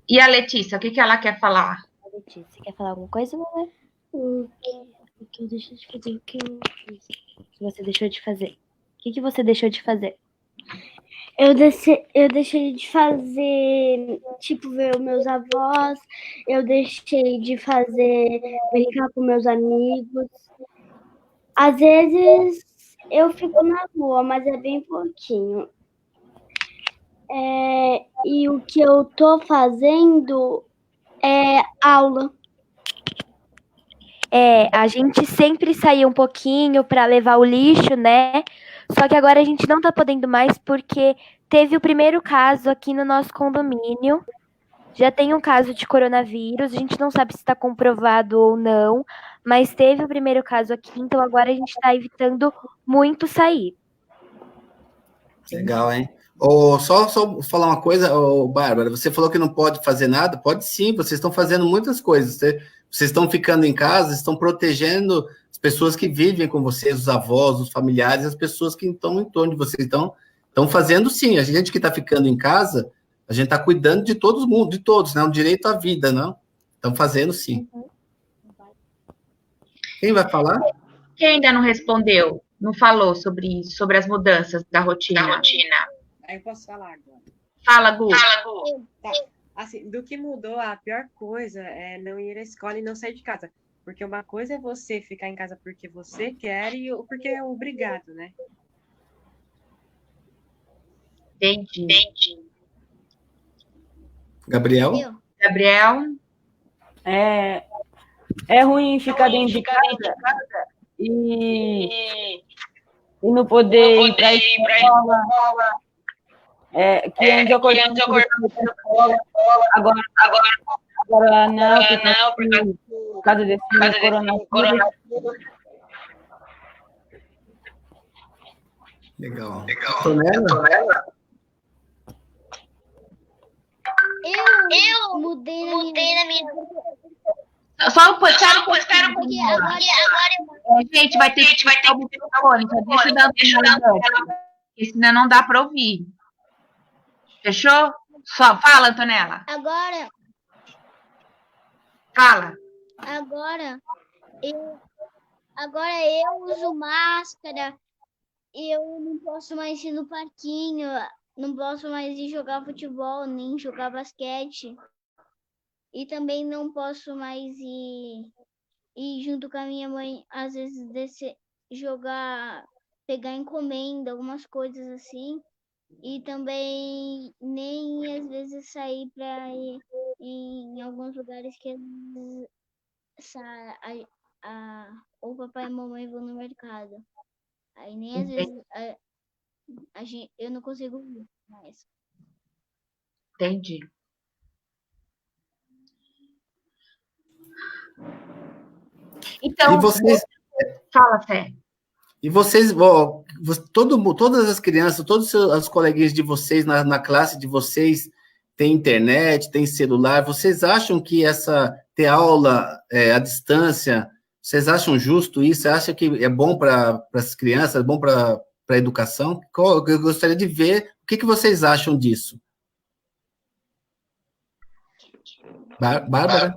E a Letícia, o que ela quer falar? Letícia, quer falar alguma coisa, mamãe? O que eu deixei de fazer? O que você deixou de fazer? O que você deixou de fazer? Eu deixei de fazer, tipo, ver os meus avós. Eu deixei de brincar com meus amigos. Às vezes eu fico na rua, mas é bem pouquinho. E o que eu tô fazendo é aula. A gente sempre saía um pouquinho para levar o lixo, né? Só que agora a gente não tá podendo mais porque teve o primeiro caso aqui no nosso condomínio. Já tem um caso de coronavírus, a gente não sabe se está comprovado ou não, mas teve o primeiro caso aqui, então agora a gente está evitando muito sair. Legal, hein? Só falar uma coisa, Bárbara, você falou que não pode fazer nada? Pode sim, vocês estão fazendo muitas coisas. Vocês estão ficando em casa, estão protegendo as pessoas que vivem com vocês, os avós, os familiares, as pessoas que estão em torno de vocês. Estão fazendo sim. A gente que está ficando em casa, a gente está cuidando de todo mundo, de todos, né? O direito à vida, não? Estão fazendo sim. Quem vai falar? Quem ainda não respondeu, não falou sobre isso, sobre as mudanças da rotina? Aí eu posso falar agora. Fala, Gu. Tá. Assim, do que mudou, a pior coisa é não ir à escola e não sair de casa. Porque uma coisa é você ficar em casa porque você quer e porque é obrigado, né? Entendi. Gabriel? Gabriel? É ruim ficar dentro de casa e não poder ir para a escola. Que antes eu acordava para a escola, agora não, por causa desse coronavírus. Legal. Antonella? Eu mudei na minha... Só espera um pouquinho. Gente, vai ter que o microfone. Deixa eu dar porque senão não dá para ouvir. Fechou? Só fala, Antonella. Fala. Agora eu uso máscara. Eu não posso mais ir no parquinho. Não posso mais ir jogar futebol, nem jogar basquete. E também não posso mais ir junto com a minha mãe, às vezes pegar encomenda, algumas coisas assim. E também nem às vezes sair para ir em alguns lugares que o papai e a mamãe vão no mercado. Aí nem às vezes eu não consigo ir mais. Entendi. Então, E vocês... Fala, Fé. E vocês, todas as crianças, todos os coleguinhas de vocês na classe de vocês têm internet, têm celular. Vocês acham que ter aula à distância, vocês acham justo isso? Você acha que é bom para as crianças, é bom para a educação? Eu gostaria de ver o que vocês acham disso. Bárbara?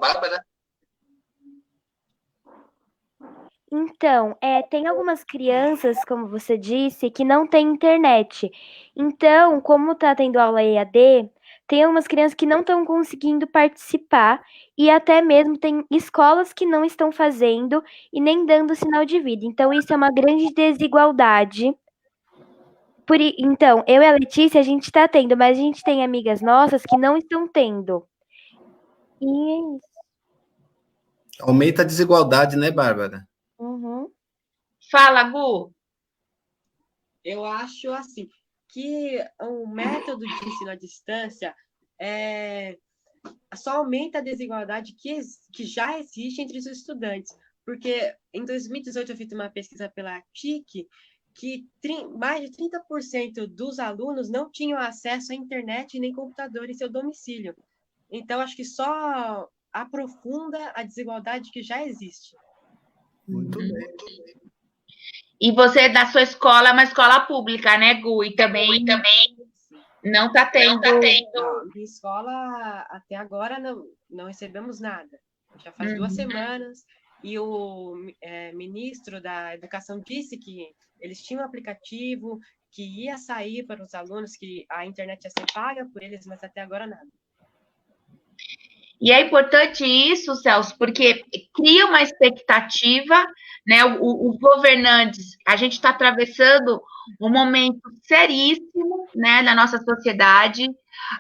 Então, tem algumas crianças, como você disse, que não têm internet. Então, como está tendo aula EAD, tem algumas crianças que não estão conseguindo participar e até mesmo tem escolas que não estão fazendo e nem dando sinal de vida. Então, isso é uma grande desigualdade. Então, eu e a Letícia, a gente está tendo, mas a gente tem amigas nossas que não estão tendo. E é isso. Aumenta a desigualdade, né, Bárbara? Uhum. Fala, Gu. Eu acho assim que o método de ensino à distância só aumenta a desigualdade que já existe entre os estudantes. Porque em 2018 eu fiz uma pesquisa pela TIC que mais de 30% dos alunos não tinham acesso à internet nem computador em seu domicílio. Então, acho que só aprofunda a desigualdade que já existe. Muito bem. E você, da sua escola, é uma escola pública, né, Gu? E também não está tendo. Minha escola, até agora, não recebemos nada. Já faz 2 semanas. E o ministro da Educação disse que eles tinham um aplicativo que ia sair para os alunos, que a internet ia ser paga por eles, mas até agora nada. E é importante isso, Celso, porque cria uma expectativa, né? Os governantes, a gente está atravessando um momento seríssimo, né, na nossa sociedade,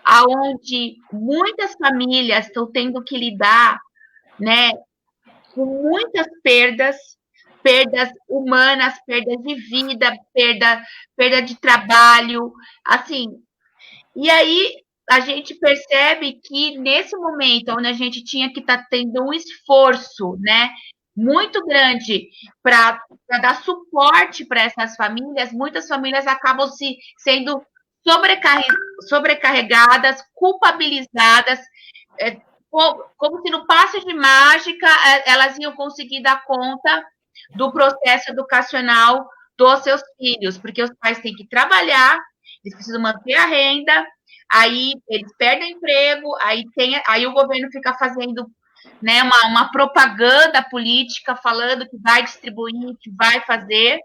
aonde muitas famílias estão tendo que lidar, né, com muitas perdas humanas, perdas de vida, perda de trabalho, assim. E aí a gente percebe que nesse momento onde a gente tinha que estar tendo um esforço, né, muito grande para dar suporte para essas famílias, muitas famílias acabam sendo sobrecarregadas, culpabilizadas, como se no passe de mágica elas iam conseguir dar conta do processo educacional dos seus filhos, porque os pais têm que trabalhar, eles precisam manter a renda, aí eles perdem o emprego, aí o governo fica fazendo, né, uma propaganda política falando que vai distribuir, que vai fazer,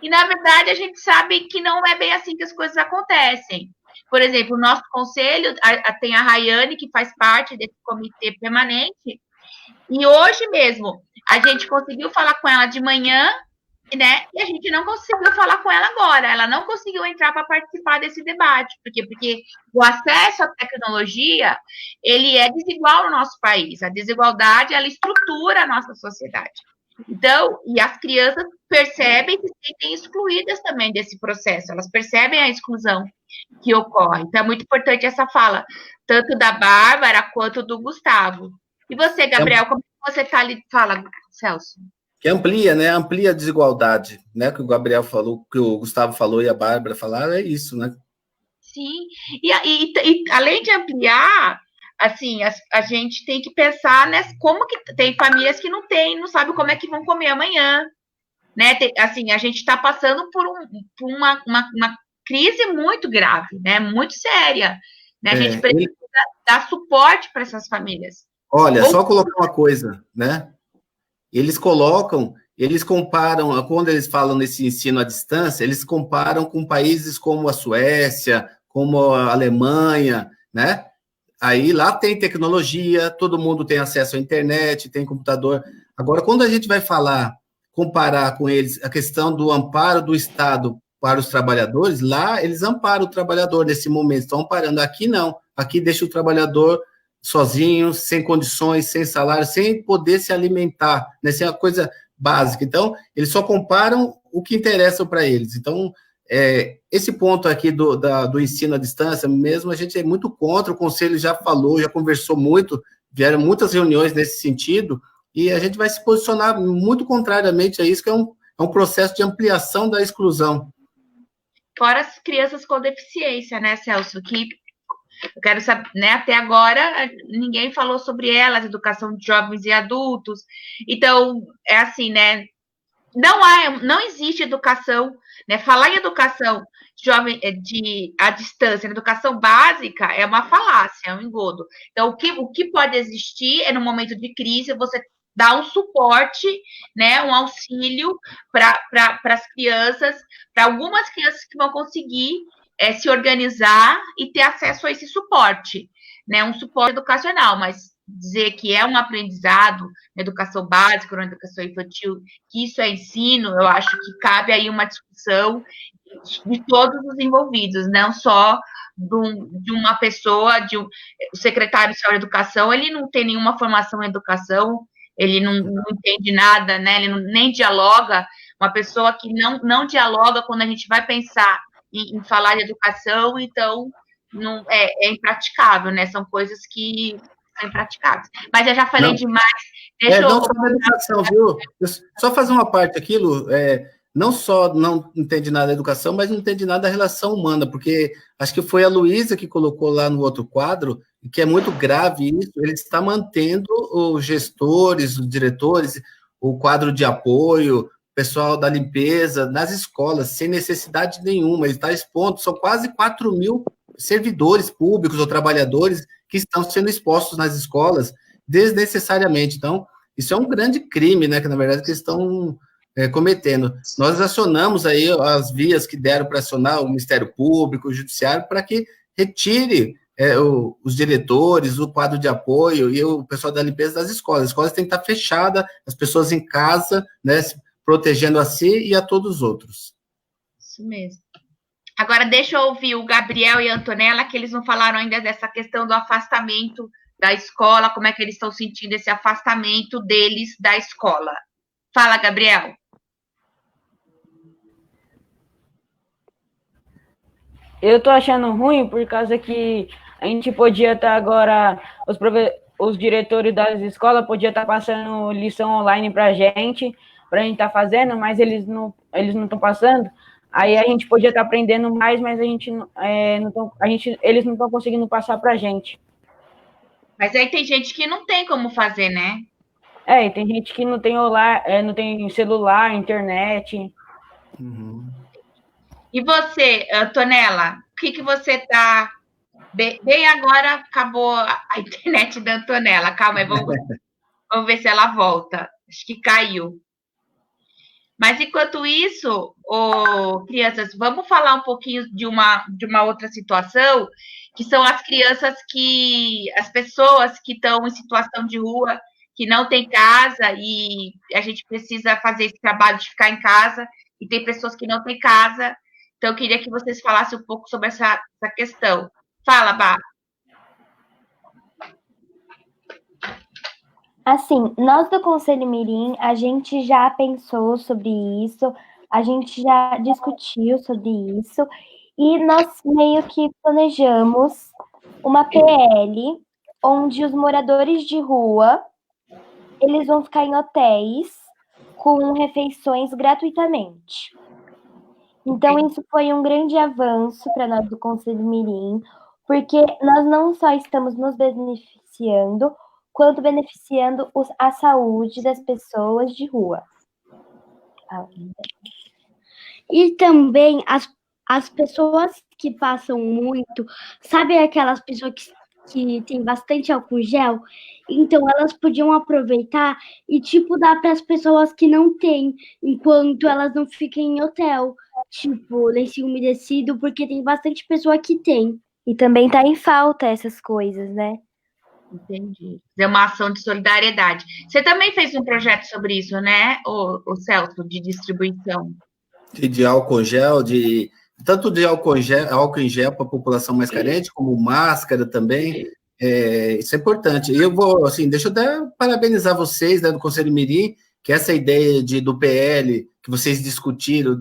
e na verdade a gente sabe que não é bem assim que as coisas acontecem. Por exemplo, o nosso conselho tem a Rayane, que faz parte desse comitê permanente, e hoje mesmo a gente conseguiu falar com ela de manhã, né? E a gente não conseguiu falar com ela agora. Ela não conseguiu entrar para participar desse debate. Por quê? Porque o acesso à tecnologia, ele é desigual no nosso país. A desigualdade, ela estrutura a nossa sociedade. Então, e as crianças percebem que se sentem excluídas também desse processo. Elas percebem a exclusão que ocorre. Então, é muito importante essa fala, tanto da Bárbara quanto do Gustavo. E você, Gabriel, como você está ali? Fala, Celso. Que amplia, né? Amplia a desigualdade, né? Que o Gabriel falou, que o Gustavo falou e a Bárbara falaram, é isso, né? Sim, e além de ampliar, assim, a gente tem que pensar como que tem famílias que não sabem como é que vão comer amanhã, né? Assim, a gente está passando por uma crise muito grave, né? Muito séria, né? A gente precisa dar suporte para essas famílias. Olha, só colocar uma coisa, né? Eles comparam, quando eles falam nesse ensino à distância, eles comparam com países como a Suécia, como a Alemanha, né? Aí lá tem tecnologia, todo mundo tem acesso à internet, tem computador. Agora, quando a gente vai comparar com eles a questão do amparo do Estado para os trabalhadores, lá eles amparam o trabalhador nesse momento, estão amparando. Aqui não, aqui deixa o trabalhador sozinho, sem condições, sem salário, sem poder se alimentar, né? Isso é uma coisa básica. Então, eles só comparam o que interessa para eles. Então, esse ponto aqui do ensino à distância, mesmo a gente é muito contra, o Conselho já falou, já conversou muito, vieram muitas reuniões nesse sentido, e a gente vai se posicionar muito contrariamente a isso, que é um processo de ampliação da exclusão. Fora as crianças com deficiência, né, Celso, que eu quero saber, né, até agora ninguém falou sobre elas, educação de jovens e adultos. Então, é assim, né, não existe educação, né, falar em educação jovem à distância, educação básica, é uma falácia, é um engodo. Então, o que pode existir é no momento de crise, você dar um suporte, né, um auxílio para as crianças, para algumas crianças que vão conseguir se organizar e ter acesso a esse suporte, né, um suporte educacional, mas dizer que é um aprendizado na educação básica, na educação infantil, que isso é ensino, eu acho que cabe aí uma discussão de todos os envolvidos, não só de uma pessoa, o secretário de Saúde e Educação, ele não tem nenhuma formação em educação, ele não entende nada, né? Ele nem dialoga, uma pessoa que não dialoga quando a gente vai pensar em falar de educação, então não, é impraticável, né? São coisas que são impraticáveis. Mas eu já falei demais. Deixa eu... Não só na educação, viu? Só fazer uma parte aqui, Lu, não só não entende nada da educação, mas não entende nada da relação humana, porque acho que foi a Luísa que colocou lá no outro quadro, que é muito grave isso, ele está mantendo os gestores, os diretores, o quadro de apoio, o pessoal da limpeza, nas escolas, sem necessidade nenhuma, ele está expondo, são quase 4.000 servidores públicos ou trabalhadores que estão sendo expostos nas escolas desnecessariamente. Então, isso é um grande crime, né, que na verdade que estão cometendo. Nós acionamos aí as vias que deram para acionar o Ministério Público, o Judiciário, para que retire os diretores, o quadro de apoio e o pessoal da limpeza das escolas. As escolas têm que estar fechadas, as pessoas em casa, né, protegendo a si e a todos os outros. Isso mesmo. Agora, deixa eu ouvir o Gabriel e a Antonella, que eles não falaram ainda dessa questão do afastamento da escola, como é que eles estão sentindo esse afastamento deles da escola. Fala, Gabriel. Eu tô achando ruim por causa que a gente podia estar agora, os diretores das escolas podiam estar passando lição online pra gente estar fazendo, mas eles não estão passando. Aí a gente podia estar aprendendo mais, mas eles não estão conseguindo passar pra gente. Mas aí tem gente que não tem como fazer, né? E tem gente que não tem não tem celular, internet. Uhum. E você, Antonella, o que você está... Bem agora acabou a internet da Antonella. Calma aí, vamos ver se ela volta. Acho que caiu. Mas, enquanto isso, crianças, vamos falar um pouquinho de uma outra situação, que são as as pessoas que estão em situação de rua, que não tem casa, e a gente precisa fazer esse trabalho de ficar em casa, e tem pessoas que não têm casa. Então, eu queria que vocês falassem um pouco sobre essa questão. Fala, Bá. Assim, nós do Conselho Mirim, a gente já pensou sobre isso, a gente já discutiu sobre isso, e nós meio que planejamos uma PL, onde os moradores de rua, eles vão ficar em hotéis com refeições gratuitamente. Então, isso foi um grande avanço para nós do Conselho Mirim, porque nós não só estamos nos beneficiando, quanto beneficiando a saúde das pessoas de rua. E também as pessoas que passam muito, sabe aquelas pessoas que tem bastante álcool gel? Então, elas podiam aproveitar e, dar para as pessoas que não têm, enquanto elas não ficam em hotel. Lenço umedecido, porque tem bastante pessoa que tem. E também tá em falta essas coisas, né? Entendi. É uma ação de solidariedade. Você também fez um projeto sobre isso, né, o Celso, de distribuição? De álcool gel, tanto de álcool em gel para a população mais carente, como máscara também. Isso é importante. E eu vou, assim, deixa eu até parabenizar vocês, né, do Conselho Mirim, que essa ideia do PL que vocês discutiram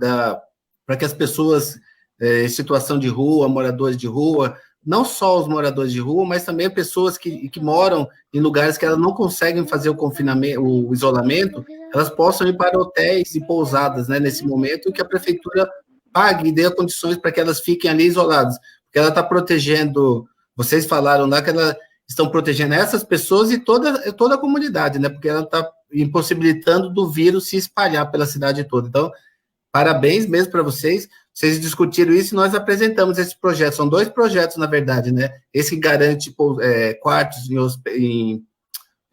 para que as pessoas em situação de rua, moradores de rua, não só os moradores de rua, mas também pessoas que moram em lugares que elas não conseguem fazer o confinamento, o isolamento, elas possam ir para hotéis e pousadas, né, nesse momento, que a prefeitura pague e dê condições para que elas fiquem ali isoladas, porque ela está protegendo, vocês falaram lá que elas estão protegendo essas pessoas e toda a comunidade, né, porque ela está impossibilitando do vírus se espalhar pela cidade toda. Então, parabéns mesmo para vocês. Vocês discutiram isso e nós apresentamos esse projeto. São 2 projetos, na verdade, né? Esse que garante quartos em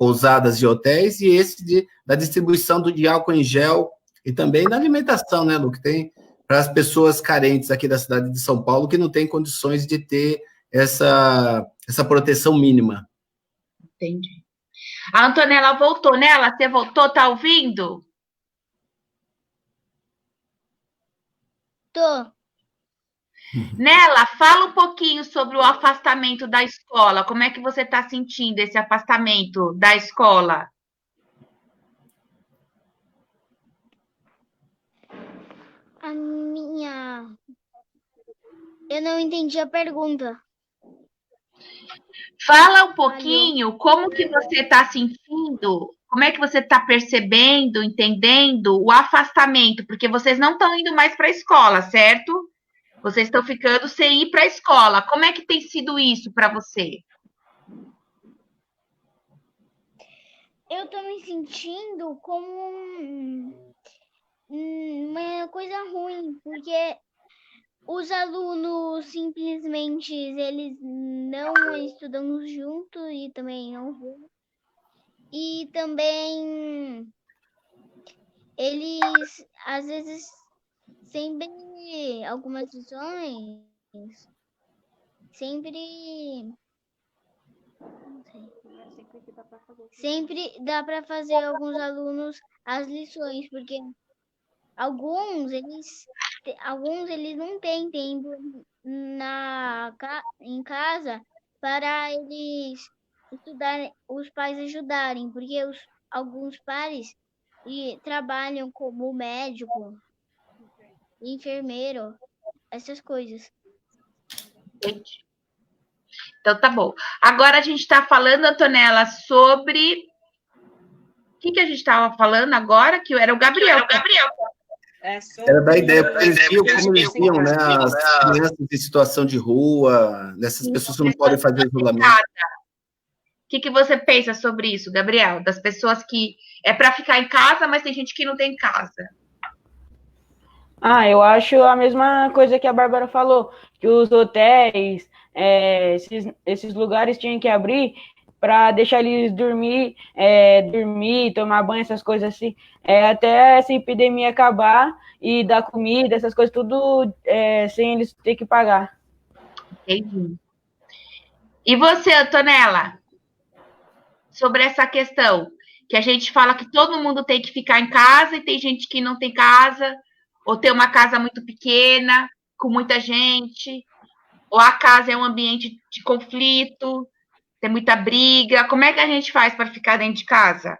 pousadas e hotéis, e esse da distribuição de álcool em gel e também da alimentação, né, Lu, que tem para as pessoas carentes aqui da cidade de São Paulo que não têm condições de ter essa proteção mínima. Entendi. A Antonella voltou, Nela? Você voltou? Tá ouvindo? Tô. Nela, fala um pouquinho sobre o afastamento da escola. Como é que você está sentindo esse afastamento da escola? Eu não entendi a pergunta. Fala um pouquinho como que você está sentindo, como é que você está percebendo, entendendo o afastamento, porque vocês não estão indo mais para a escola, certo? Vocês estão ficando sem ir para a escola. Como é que tem sido isso para você? Eu tô me sentindo como uma coisa ruim, porque os alunos simplesmente eles não estudam junto e também não vão. E também eles às vezes sempre algumas lições sempre dá para fazer alguns alunos as lições, porque alguns eles não têm tempo em casa para eles estudarem, os pais ajudarem, porque alguns pais trabalham como médico, enfermeiro, essas coisas. Entendi. Então tá bom. Agora a gente está falando, Antonella, sobre... O que a gente estava falando agora? Que era o Gabriel. Era da ideia, porque eles viam como eles viam, né? As crianças em situação de rua, dessas pessoas que não podem fazer isolamento. O que você pensa sobre isso, Gabriel? Das pessoas que é para ficar em casa, mas tem gente que não tem casa. Eu acho a mesma coisa que a Bárbara falou, que os hotéis, esses lugares tinham que abrir para deixar eles dormir, tomar banho, essas coisas assim, até essa epidemia acabar e dar comida, essas coisas, tudo sem eles ter que pagar. Entendi. E você, Antonella, sobre essa questão, que a gente fala que todo mundo tem que ficar em casa e tem gente que não tem casa, ou tem uma casa muito pequena, com muita gente, ou a casa é um ambiente de conflito, tem muita briga. Como é que a gente faz para ficar dentro de casa?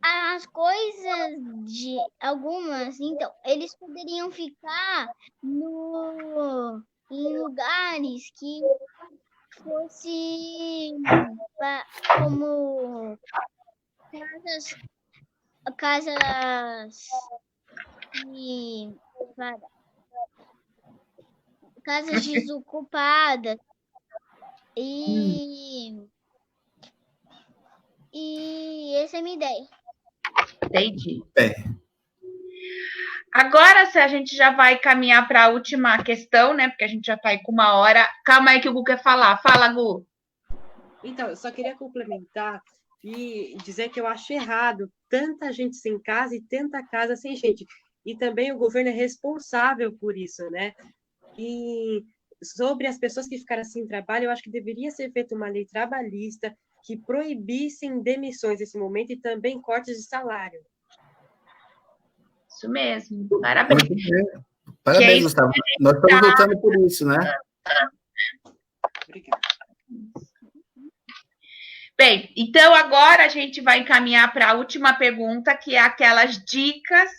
As coisas de algumas, então, eles poderiam ficar em lugares que fosse como casas desocupadas e essa é a minha ideia. Entendi. Agora, se a gente já vai caminhar para a última questão, né? Porque a gente já está aí com 1 hora. Calma aí que o Gu quer falar. Fala, Gu. Então, eu só queria complementar e dizer que eu acho errado tanta gente sem casa e tanta casa sem gente. E também o governo é responsável por isso, né? E sobre as pessoas que ficaram sem trabalho, eu acho que deveria ser feita uma lei trabalhista que proibissem demissões nesse momento e também cortes de salário. Isso mesmo. Parabéns. Parabéns, Gustavo. Nós estamos lutando por isso, né? Obrigada. Bem, então agora a gente vai encaminhar para a última pergunta, que é aquelas dicas,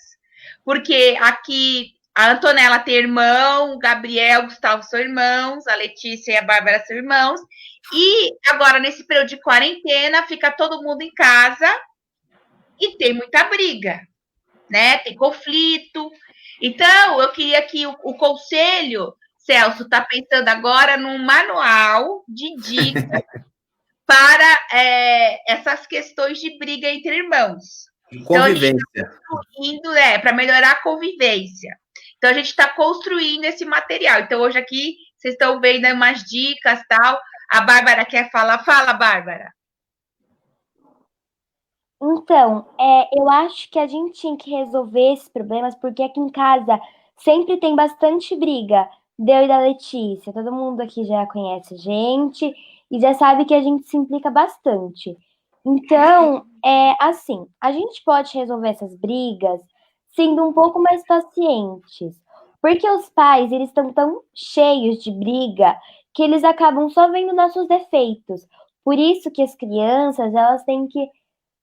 porque aqui a Antonella tem irmão, o Gabriel, o Gustavo são irmãos, a Letícia e a Bárbara são irmãos, e agora nesse período de quarentena fica todo mundo em casa e tem muita briga, né? Tem conflito. Então, eu queria que o conselho, Celso, está pensando agora num manual de dicas para essas questões de briga entre irmãos. Convivência. Então, para melhorar a convivência. Então, a gente está construindo esse material. Então, hoje aqui, vocês estão vendo umas dicas, tal. A Bárbara quer falar? Fala, Bárbara. Então, eu acho que a gente tinha que resolver esses problemas, porque aqui em casa sempre tem bastante briga. Deu e da Letícia, todo mundo aqui já conhece a gente e já sabe que a gente se implica bastante. Então, assim, a gente pode resolver essas brigas sendo um pouco mais pacientes, porque os pais, eles estão tão cheios de briga que eles acabam só vendo nossos defeitos. Por isso que as crianças, elas têm que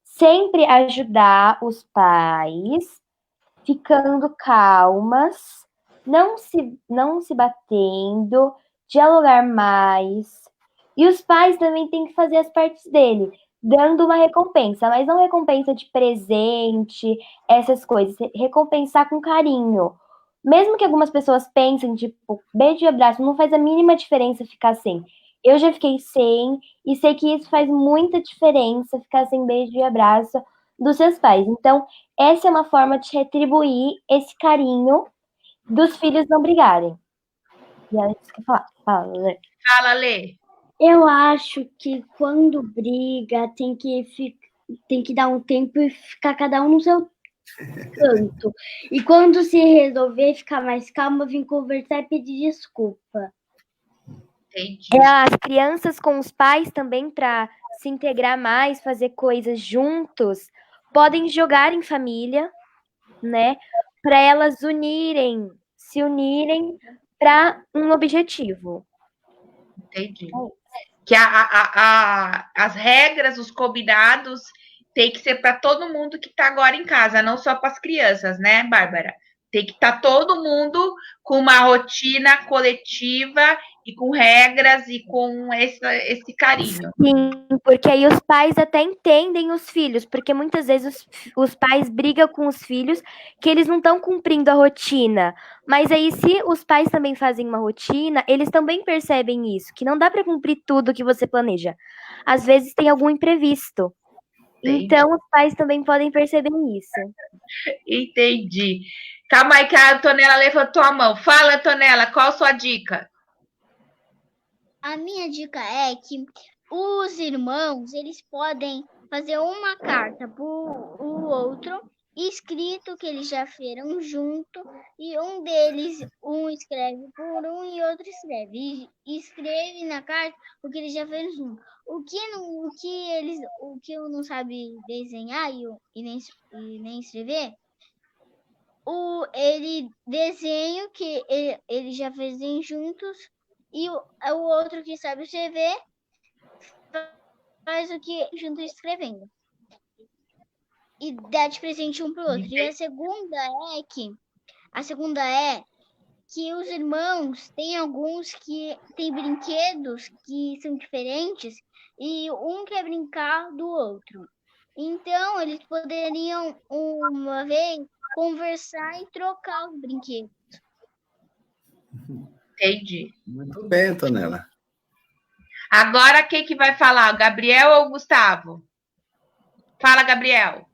sempre ajudar os pais, ficando calmas, não se batendo, dialogar mais. E os pais também têm que fazer as partes dele, dando uma recompensa, mas não recompensa de presente, essas coisas, recompensar com carinho. Mesmo que algumas pessoas pensem, tipo, beijo e abraço, não faz a mínima diferença ficar sem. Eu já fiquei sem, e sei que isso faz muita diferença, ficar sem beijo e abraço dos seus pais. Então, essa é uma forma de retribuir esse carinho dos filhos não brigarem. E ela quer falar. Fala, Lê. Fala, Lê. Eu acho que quando briga tem que dar um tempo e ficar cada um no seu canto. E quando se resolver ficar mais calma, vir conversar e pedir desculpa. Entendi. As crianças com os pais também, para se integrar mais, fazer coisas juntos, podem jogar em família, né? Para elas se unirem para um objetivo. Entendi. Que as regras, os combinados, tem que ser para todo mundo que está agora em casa, não só para as crianças, né, Bárbara? Tem que estar todo mundo com uma rotina coletiva e com regras e com esse carinho. Sim, porque aí os pais até entendem os filhos, porque muitas vezes os pais brigam com os filhos que eles não estão cumprindo a rotina. Mas aí, se os pais também fazem uma rotina, eles também percebem isso, que não dá para cumprir tudo que você planeja. Às vezes tem algum imprevisto. Entendi. Então, os pais também podem perceber isso. Entendi. Calma aí que a Antonella levantou a mão. Fala, Antonella, qual a sua dica? A minha dica é que os irmãos, eles podem fazer uma carta para o outro, escrito que eles já fizeram junto, e um escreve por um e outro escreve. E escreve na carta o que eles já fizeram junto. O que eu não sabe desenhar e nem escrever, ele desenha que eles já fizeram juntos, e o outro que sabe escrever faz o que junto escrevendo. E dá de presente um pro outro. E a segunda é que os irmãos têm alguns que têm brinquedos que são diferentes e um quer brincar do outro. Então, eles poderiam, uma vez, conversar e trocar os brinquedos. Entendi. Muito bem, Antonella. Agora, quem que vai falar? O Gabriel ou o Gustavo? Fala, Gabriel.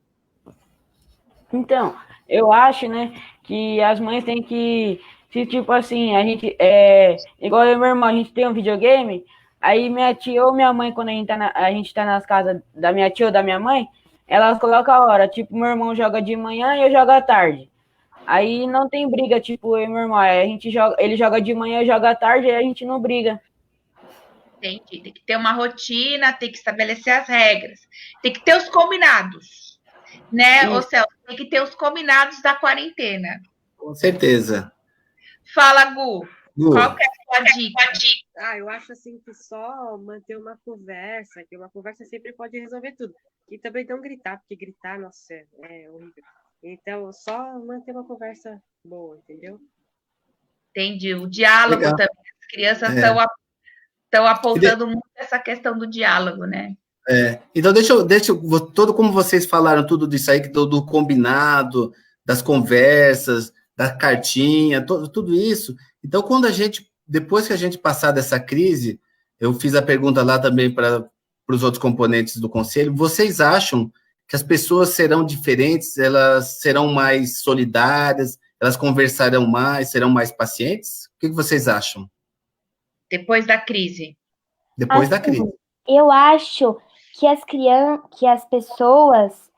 Então, eu acho, né, que as mães têm que, se tipo assim, a gente, igual eu e meu irmão, a gente tem um videogame, aí minha tia ou minha mãe, quando a gente tá nas casas da minha tia ou da minha mãe, elas colocam a hora, tipo, meu irmão joga de manhã e eu jogo à tarde. Aí não tem briga, tipo, eu e meu irmão, ele joga de manhã, eu jogo à tarde, aí a gente não briga. Entendi. Tem que ter uma rotina, tem que estabelecer as regras, tem que ter os combinados, né, ô Celso? Tem que ter os combinados da quarentena. Com certeza. Fala, Gu. Gu. Qual que é a sua dica? Eu acho assim que só manter uma conversa, que uma conversa sempre pode resolver tudo. E também não gritar, porque gritar, nossa, é horrível. Então, só manter uma conversa boa, entendeu? Entendi. O diálogo Legal. também. As crianças estão apontando muito essa questão do diálogo, né? Então, todo como vocês falaram tudo disso aí, do combinado, das conversas, da cartinha, tudo isso. Então, depois que a gente passar dessa crise, eu fiz a pergunta lá também para os outros componentes do conselho, vocês acham que as pessoas serão diferentes, elas serão mais solidárias, elas conversarão mais, serão mais pacientes? O que vocês acham? Depois da crise. depois da Assim, crise. eu acho que as pessoas,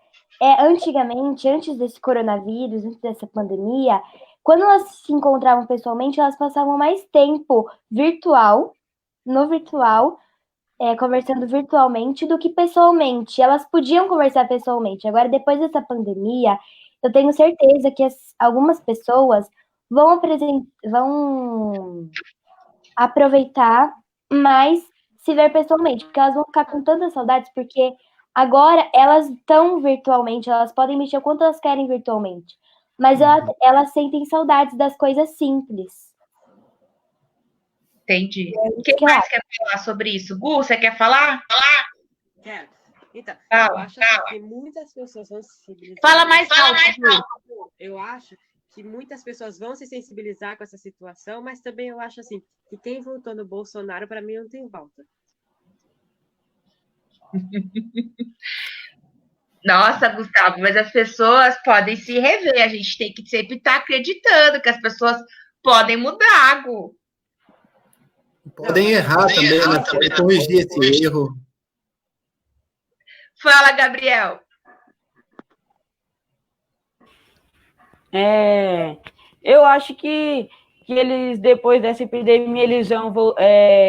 antigamente, antes desse coronavírus, antes dessa pandemia, quando elas se encontravam pessoalmente, elas passavam mais tempo no virtual, conversando virtualmente, do que pessoalmente. Elas podiam conversar pessoalmente. Agora, depois dessa pandemia, eu tenho certeza que algumas pessoas vão aproveitar mais se ver pessoalmente, porque elas vão ficar com tantas saudades, porque agora elas estão virtualmente, elas podem mexer o quanto elas querem virtualmente, mas elas sentem saudades das coisas simples. Entendi. Quem mais quer falar sobre isso? Gu, você quer falar? Quero. Então, Fala, eu acho assim, que muitas pessoas vão se sensibilizar. Fala mais alto. Eu acho que muitas pessoas vão se sensibilizar com essa situação, mas também eu acho assim, que quem votou no Bolsonaro, para mim, não tem volta. Nossa, Gustavo, mas as pessoas podem se rever. A gente tem que sempre estar acreditando que as pessoas podem mudar, Gu. Podem errar também, né? Podem corrigir esse erro. Fala, Gabriel. Eu acho que eles, depois dessa epidemia, eles vão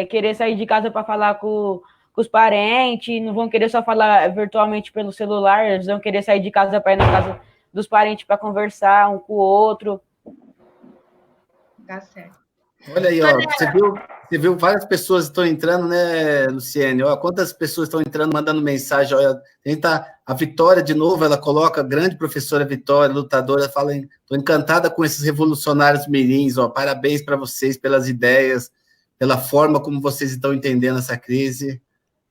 querer sair de casa para falar com os parentes, não vão querer só falar virtualmente pelo celular, eles vão querer sair de casa para ir na casa dos parentes para conversar um com o outro. Tá certo. Olha aí, ó, você viu várias pessoas estão entrando, né, Luciene? Olha, quantas pessoas estão entrando, mandando mensagem. Olha, a Vitória, de novo, ela coloca, a grande professora Vitória, lutadora, fala, estou encantada com esses revolucionários mirins, ó, parabéns para vocês pelas ideias, pela forma como vocês estão entendendo essa crise,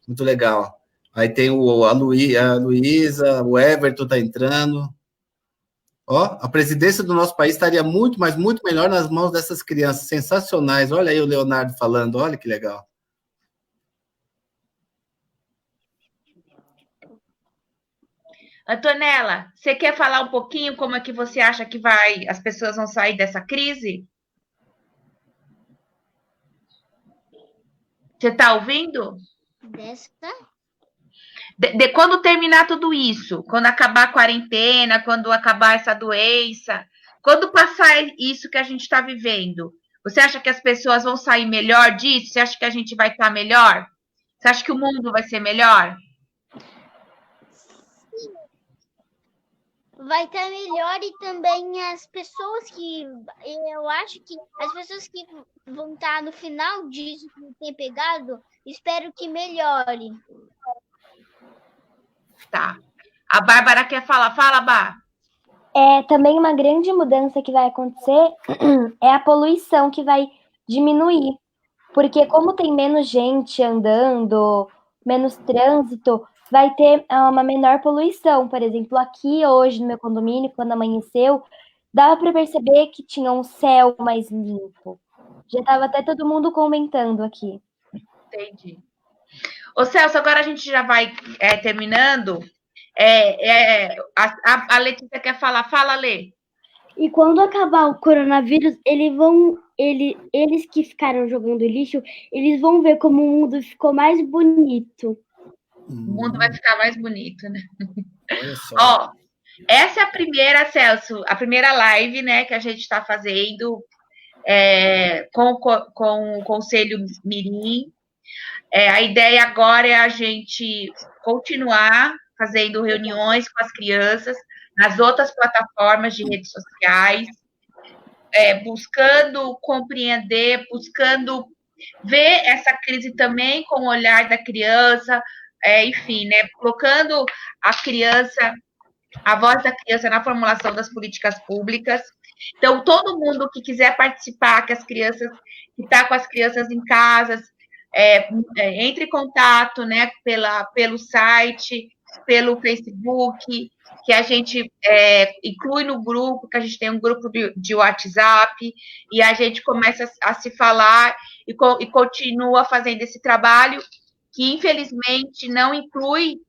muito legal. Aí tem a Luísa, o Everton está entrando. Ó, a presidência do nosso país estaria muito, mas muito melhor nas mãos dessas crianças sensacionais. Olha aí o Leonardo falando, olha que legal. Antonella, você quer falar um pouquinho como é que você acha que as pessoas vão sair dessa crise? Você está ouvindo? De quando terminar tudo isso, quando acabar a quarentena, quando acabar essa doença, quando passar isso que a gente está vivendo, você acha que as pessoas vão sair melhor disso? Você acha que a gente vai estar melhor? Você acha que o mundo vai ser melhor? Vai estar melhor e também as pessoas que... Eu acho que as pessoas que vão estar no final disso, que tem pegado, espero que melhore. Tá. A Bárbara quer falar. Fala, Bá. Também uma grande mudança que vai acontecer é a poluição que vai diminuir. Porque como tem menos gente andando, menos trânsito, vai ter uma menor poluição. Por exemplo, aqui hoje no meu condomínio, quando amanheceu, dava para perceber que tinha um céu mais limpo. Já estava até todo mundo comentando aqui. Entendi. Ô, Celso, agora a gente já vai terminando. A Letícia quer falar. Fala, Lê. E quando acabar o coronavírus, eles que ficaram jogando lixo, eles vão ver como o mundo ficou mais bonito. O mundo vai ficar mais bonito, né? Olha só. Ó, essa é a primeira, Celso, a primeira live, né, que a gente está fazendo com o Conselho Mirim. A ideia agora é a gente continuar fazendo reuniões com as crianças nas outras plataformas de redes sociais, buscando compreender, buscando ver essa crise também com o olhar da criança, enfim, né, colocando a voz da criança na formulação das políticas públicas. Então, todo mundo que quiser participar, que está com as crianças em casa, entre em contato, né, pelo site, pelo Facebook, que a gente inclui no grupo, que a gente tem um grupo de WhatsApp, e a gente começa a se falar e continua fazendo esse trabalho, que infelizmente não inclui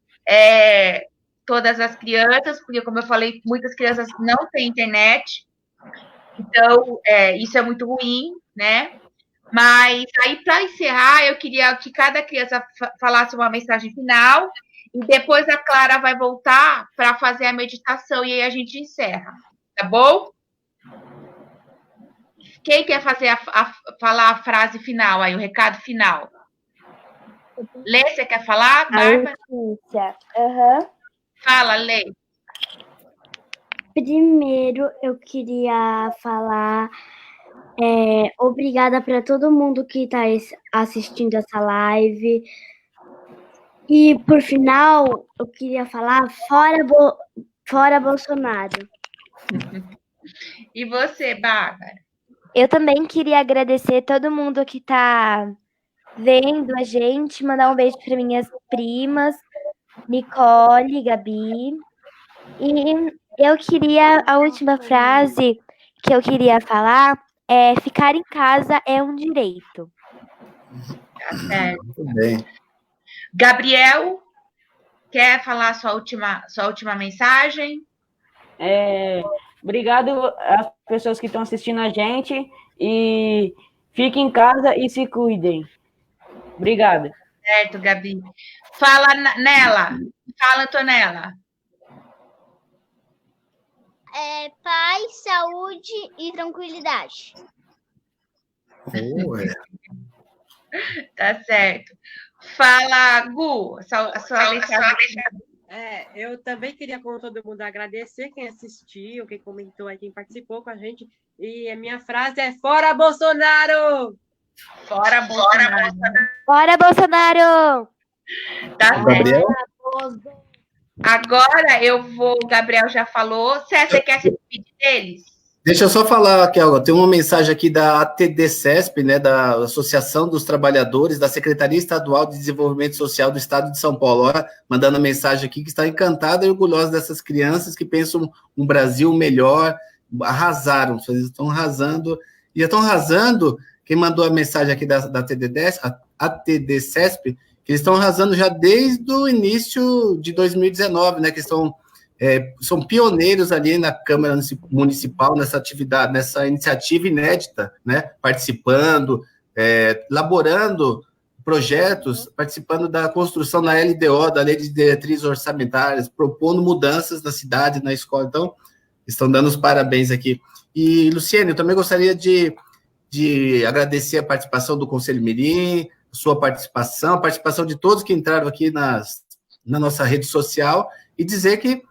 todas as crianças, porque, como eu falei, muitas crianças não têm internet, então isso é muito ruim, né? Mas aí, para encerrar, eu queria que cada criança falasse uma mensagem final e depois a Clara vai voltar para fazer a meditação e aí a gente encerra, tá bom? Quem quer fazer falar a frase final aí, o recado final? Lê, você quer falar, Bárbara? Letícia. Aham. Fala, Lê. Primeiro, eu queria falar obrigada para todo mundo que está assistindo essa live. E, por final, eu queria falar fora Bolsonaro. E você, Bárbara? Eu também queria agradecer todo mundo que tá vendo a gente, mandar um beijo para minhas primas, Nicole, Gabi. E eu queria, a última frase que eu queria falar é: ficar em casa é um direito. Tá certo. Muito bem. Gabriel, quer falar sua última mensagem? Obrigado às pessoas que estão assistindo a gente e fiquem em casa e se cuidem. Obrigado. Certo, Gabi. Fala nela. Fala, Antonella. Paz, saúde e tranquilidade. Tá certo. Fala, Gu, a sua mensagem. Eu também queria, como todo mundo, agradecer quem assistiu, quem comentou aí, quem participou com a gente. E a minha frase é: fora Bolsonaro! Fora Bolsonaro. Fora Bolsonaro! Tá O Gabriel? certo. Agora o Gabriel já falou. Você quer se despedir deles? Deixa eu só falar aqui, tem uma mensagem aqui da ATD-CESP, né, da Associação dos Trabalhadores da Secretaria Estadual de Desenvolvimento Social do Estado de São Paulo, mandando a mensagem aqui que está encantada e orgulhosa dessas crianças que pensam um Brasil melhor, arrasaram, eles estão arrasando, e estão arrasando, quem mandou a mensagem aqui da ATD-CESP, que eles estão arrasando já desde o início de 2019, né, que são pioneiros ali na Câmara Municipal nessa atividade, nessa iniciativa inédita, né? Participando, elaborando projetos, participando da construção da LDO, da Lei de Diretrizes Orçamentárias, propondo mudanças na cidade, na escola. Então, estão dando os parabéns aqui. E, Luciene, eu também gostaria de agradecer a participação do Conselho Mirim, a participação de todos que entraram aqui na nossa rede social, e dizer que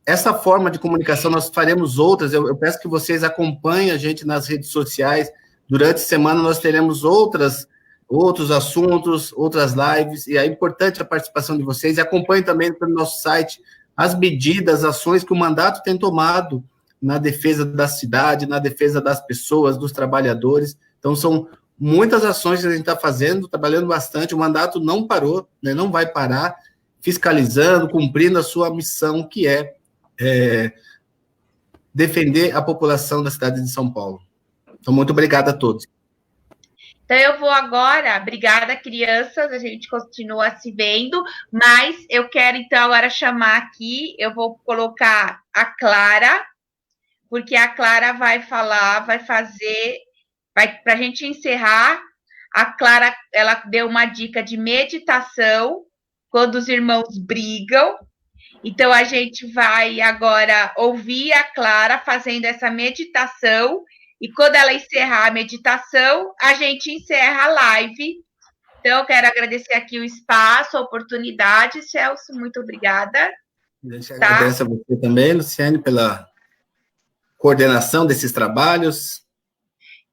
essa forma de comunicação nós faremos outras. Eu peço que vocês acompanhem a gente nas redes sociais. Durante a semana nós teremos outros assuntos, outras lives, e é importante a participação de vocês. E acompanhem também pelo nosso site as medidas, ações que o mandato tem tomado na defesa da cidade, na defesa das pessoas, dos trabalhadores. Então, são muitas ações que a gente está fazendo, trabalhando bastante. O mandato não parou, né, não vai parar, fiscalizando, cumprindo a sua missão, que é defender a população da cidade de São Paulo. Então, muito obrigado a todos. Então, eu vou agora, obrigada, crianças, a gente continua se vendo, mas eu quero, então, agora chamar aqui, eu vou colocar a Clara, porque a Clara vai falar, para a gente encerrar, a Clara, ela deu uma dica de meditação, quando os irmãos brigam. Então, a gente vai agora ouvir a Clara fazendo essa meditação, e quando ela encerrar a meditação, a gente encerra a live. Então, eu quero agradecer aqui o espaço, a oportunidade. Celso, muito obrigada. A gente agradece a você também, Luciene, pela coordenação desses trabalhos.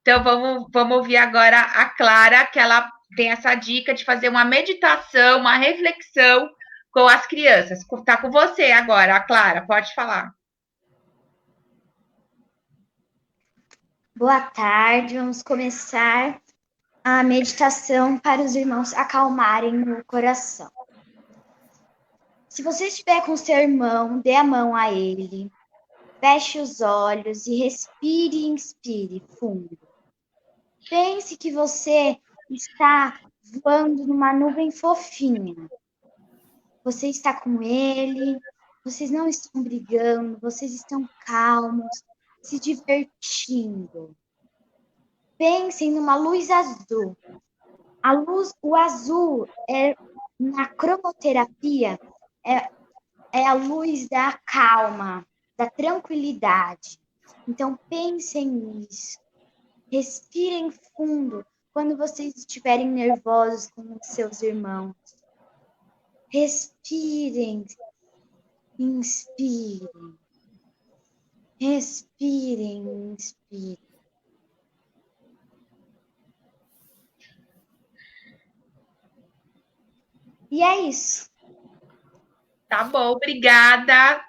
Então, vamos ouvir agora a Clara, que ela tem essa dica de fazer uma meditação, uma reflexão com as crianças. Está com você agora, a Clara, pode falar. Boa tarde, vamos começar a meditação para os irmãos acalmarem o coração. Se você estiver com seu irmão, dê a mão a ele, feche os olhos e respire e inspire fundo. Pense que você está voando numa nuvem fofinha. Você está com ele, vocês não estão brigando, vocês estão calmos, se divertindo. Pensem numa luz azul. O azul na cromoterapia é a luz da calma, da tranquilidade. Então pensem nisso. Respirem fundo quando vocês estiverem nervosos com os seus irmãos. Respirem, inspirem. Respirem, inspirem. E é isso. Tá bom, obrigada.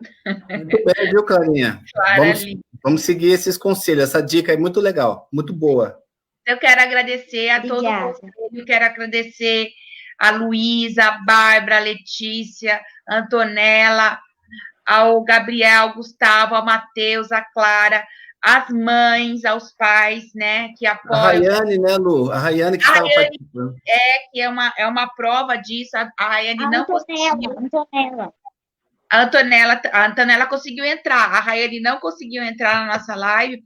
Muito bem, viu, Clarinha? Clara, Vamos seguir esses conselhos. Essa dica é muito legal, muito boa. Eu quero agradecer a todo mundo, quero agradecer a Luísa, a Bárbara, a Letícia, a Antonella, ao Gabriel, ao Gustavo, ao Matheus, a Clara, as mães, aos pais, né, que apoiam. A Rayane, né, Lu? A Rayane que estava participando. Que é uma prova disso. A Rayane não conseguiu. A Antonella conseguiu entrar. A Rayane não conseguiu entrar na nossa live,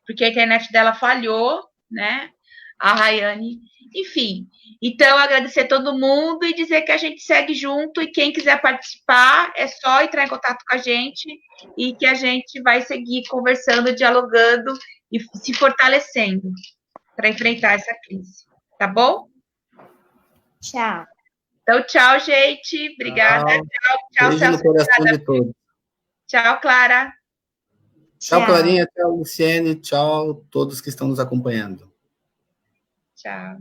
porque a internet dela falhou, né? A Rayane. Enfim. Então, agradecer a todo mundo e dizer que a gente segue junto e quem quiser participar é só entrar em contato com a gente e que a gente vai seguir conversando, dialogando e se fortalecendo para enfrentar essa crise. Tá bom? Tchau. Então, tchau, gente. Obrigada. Tchau, Beijo no coração de todos. Tchau, Clara. Tchau, Clarinha. Tchau, Luciene. Tchau, todos que estão nos acompanhando. Tchau.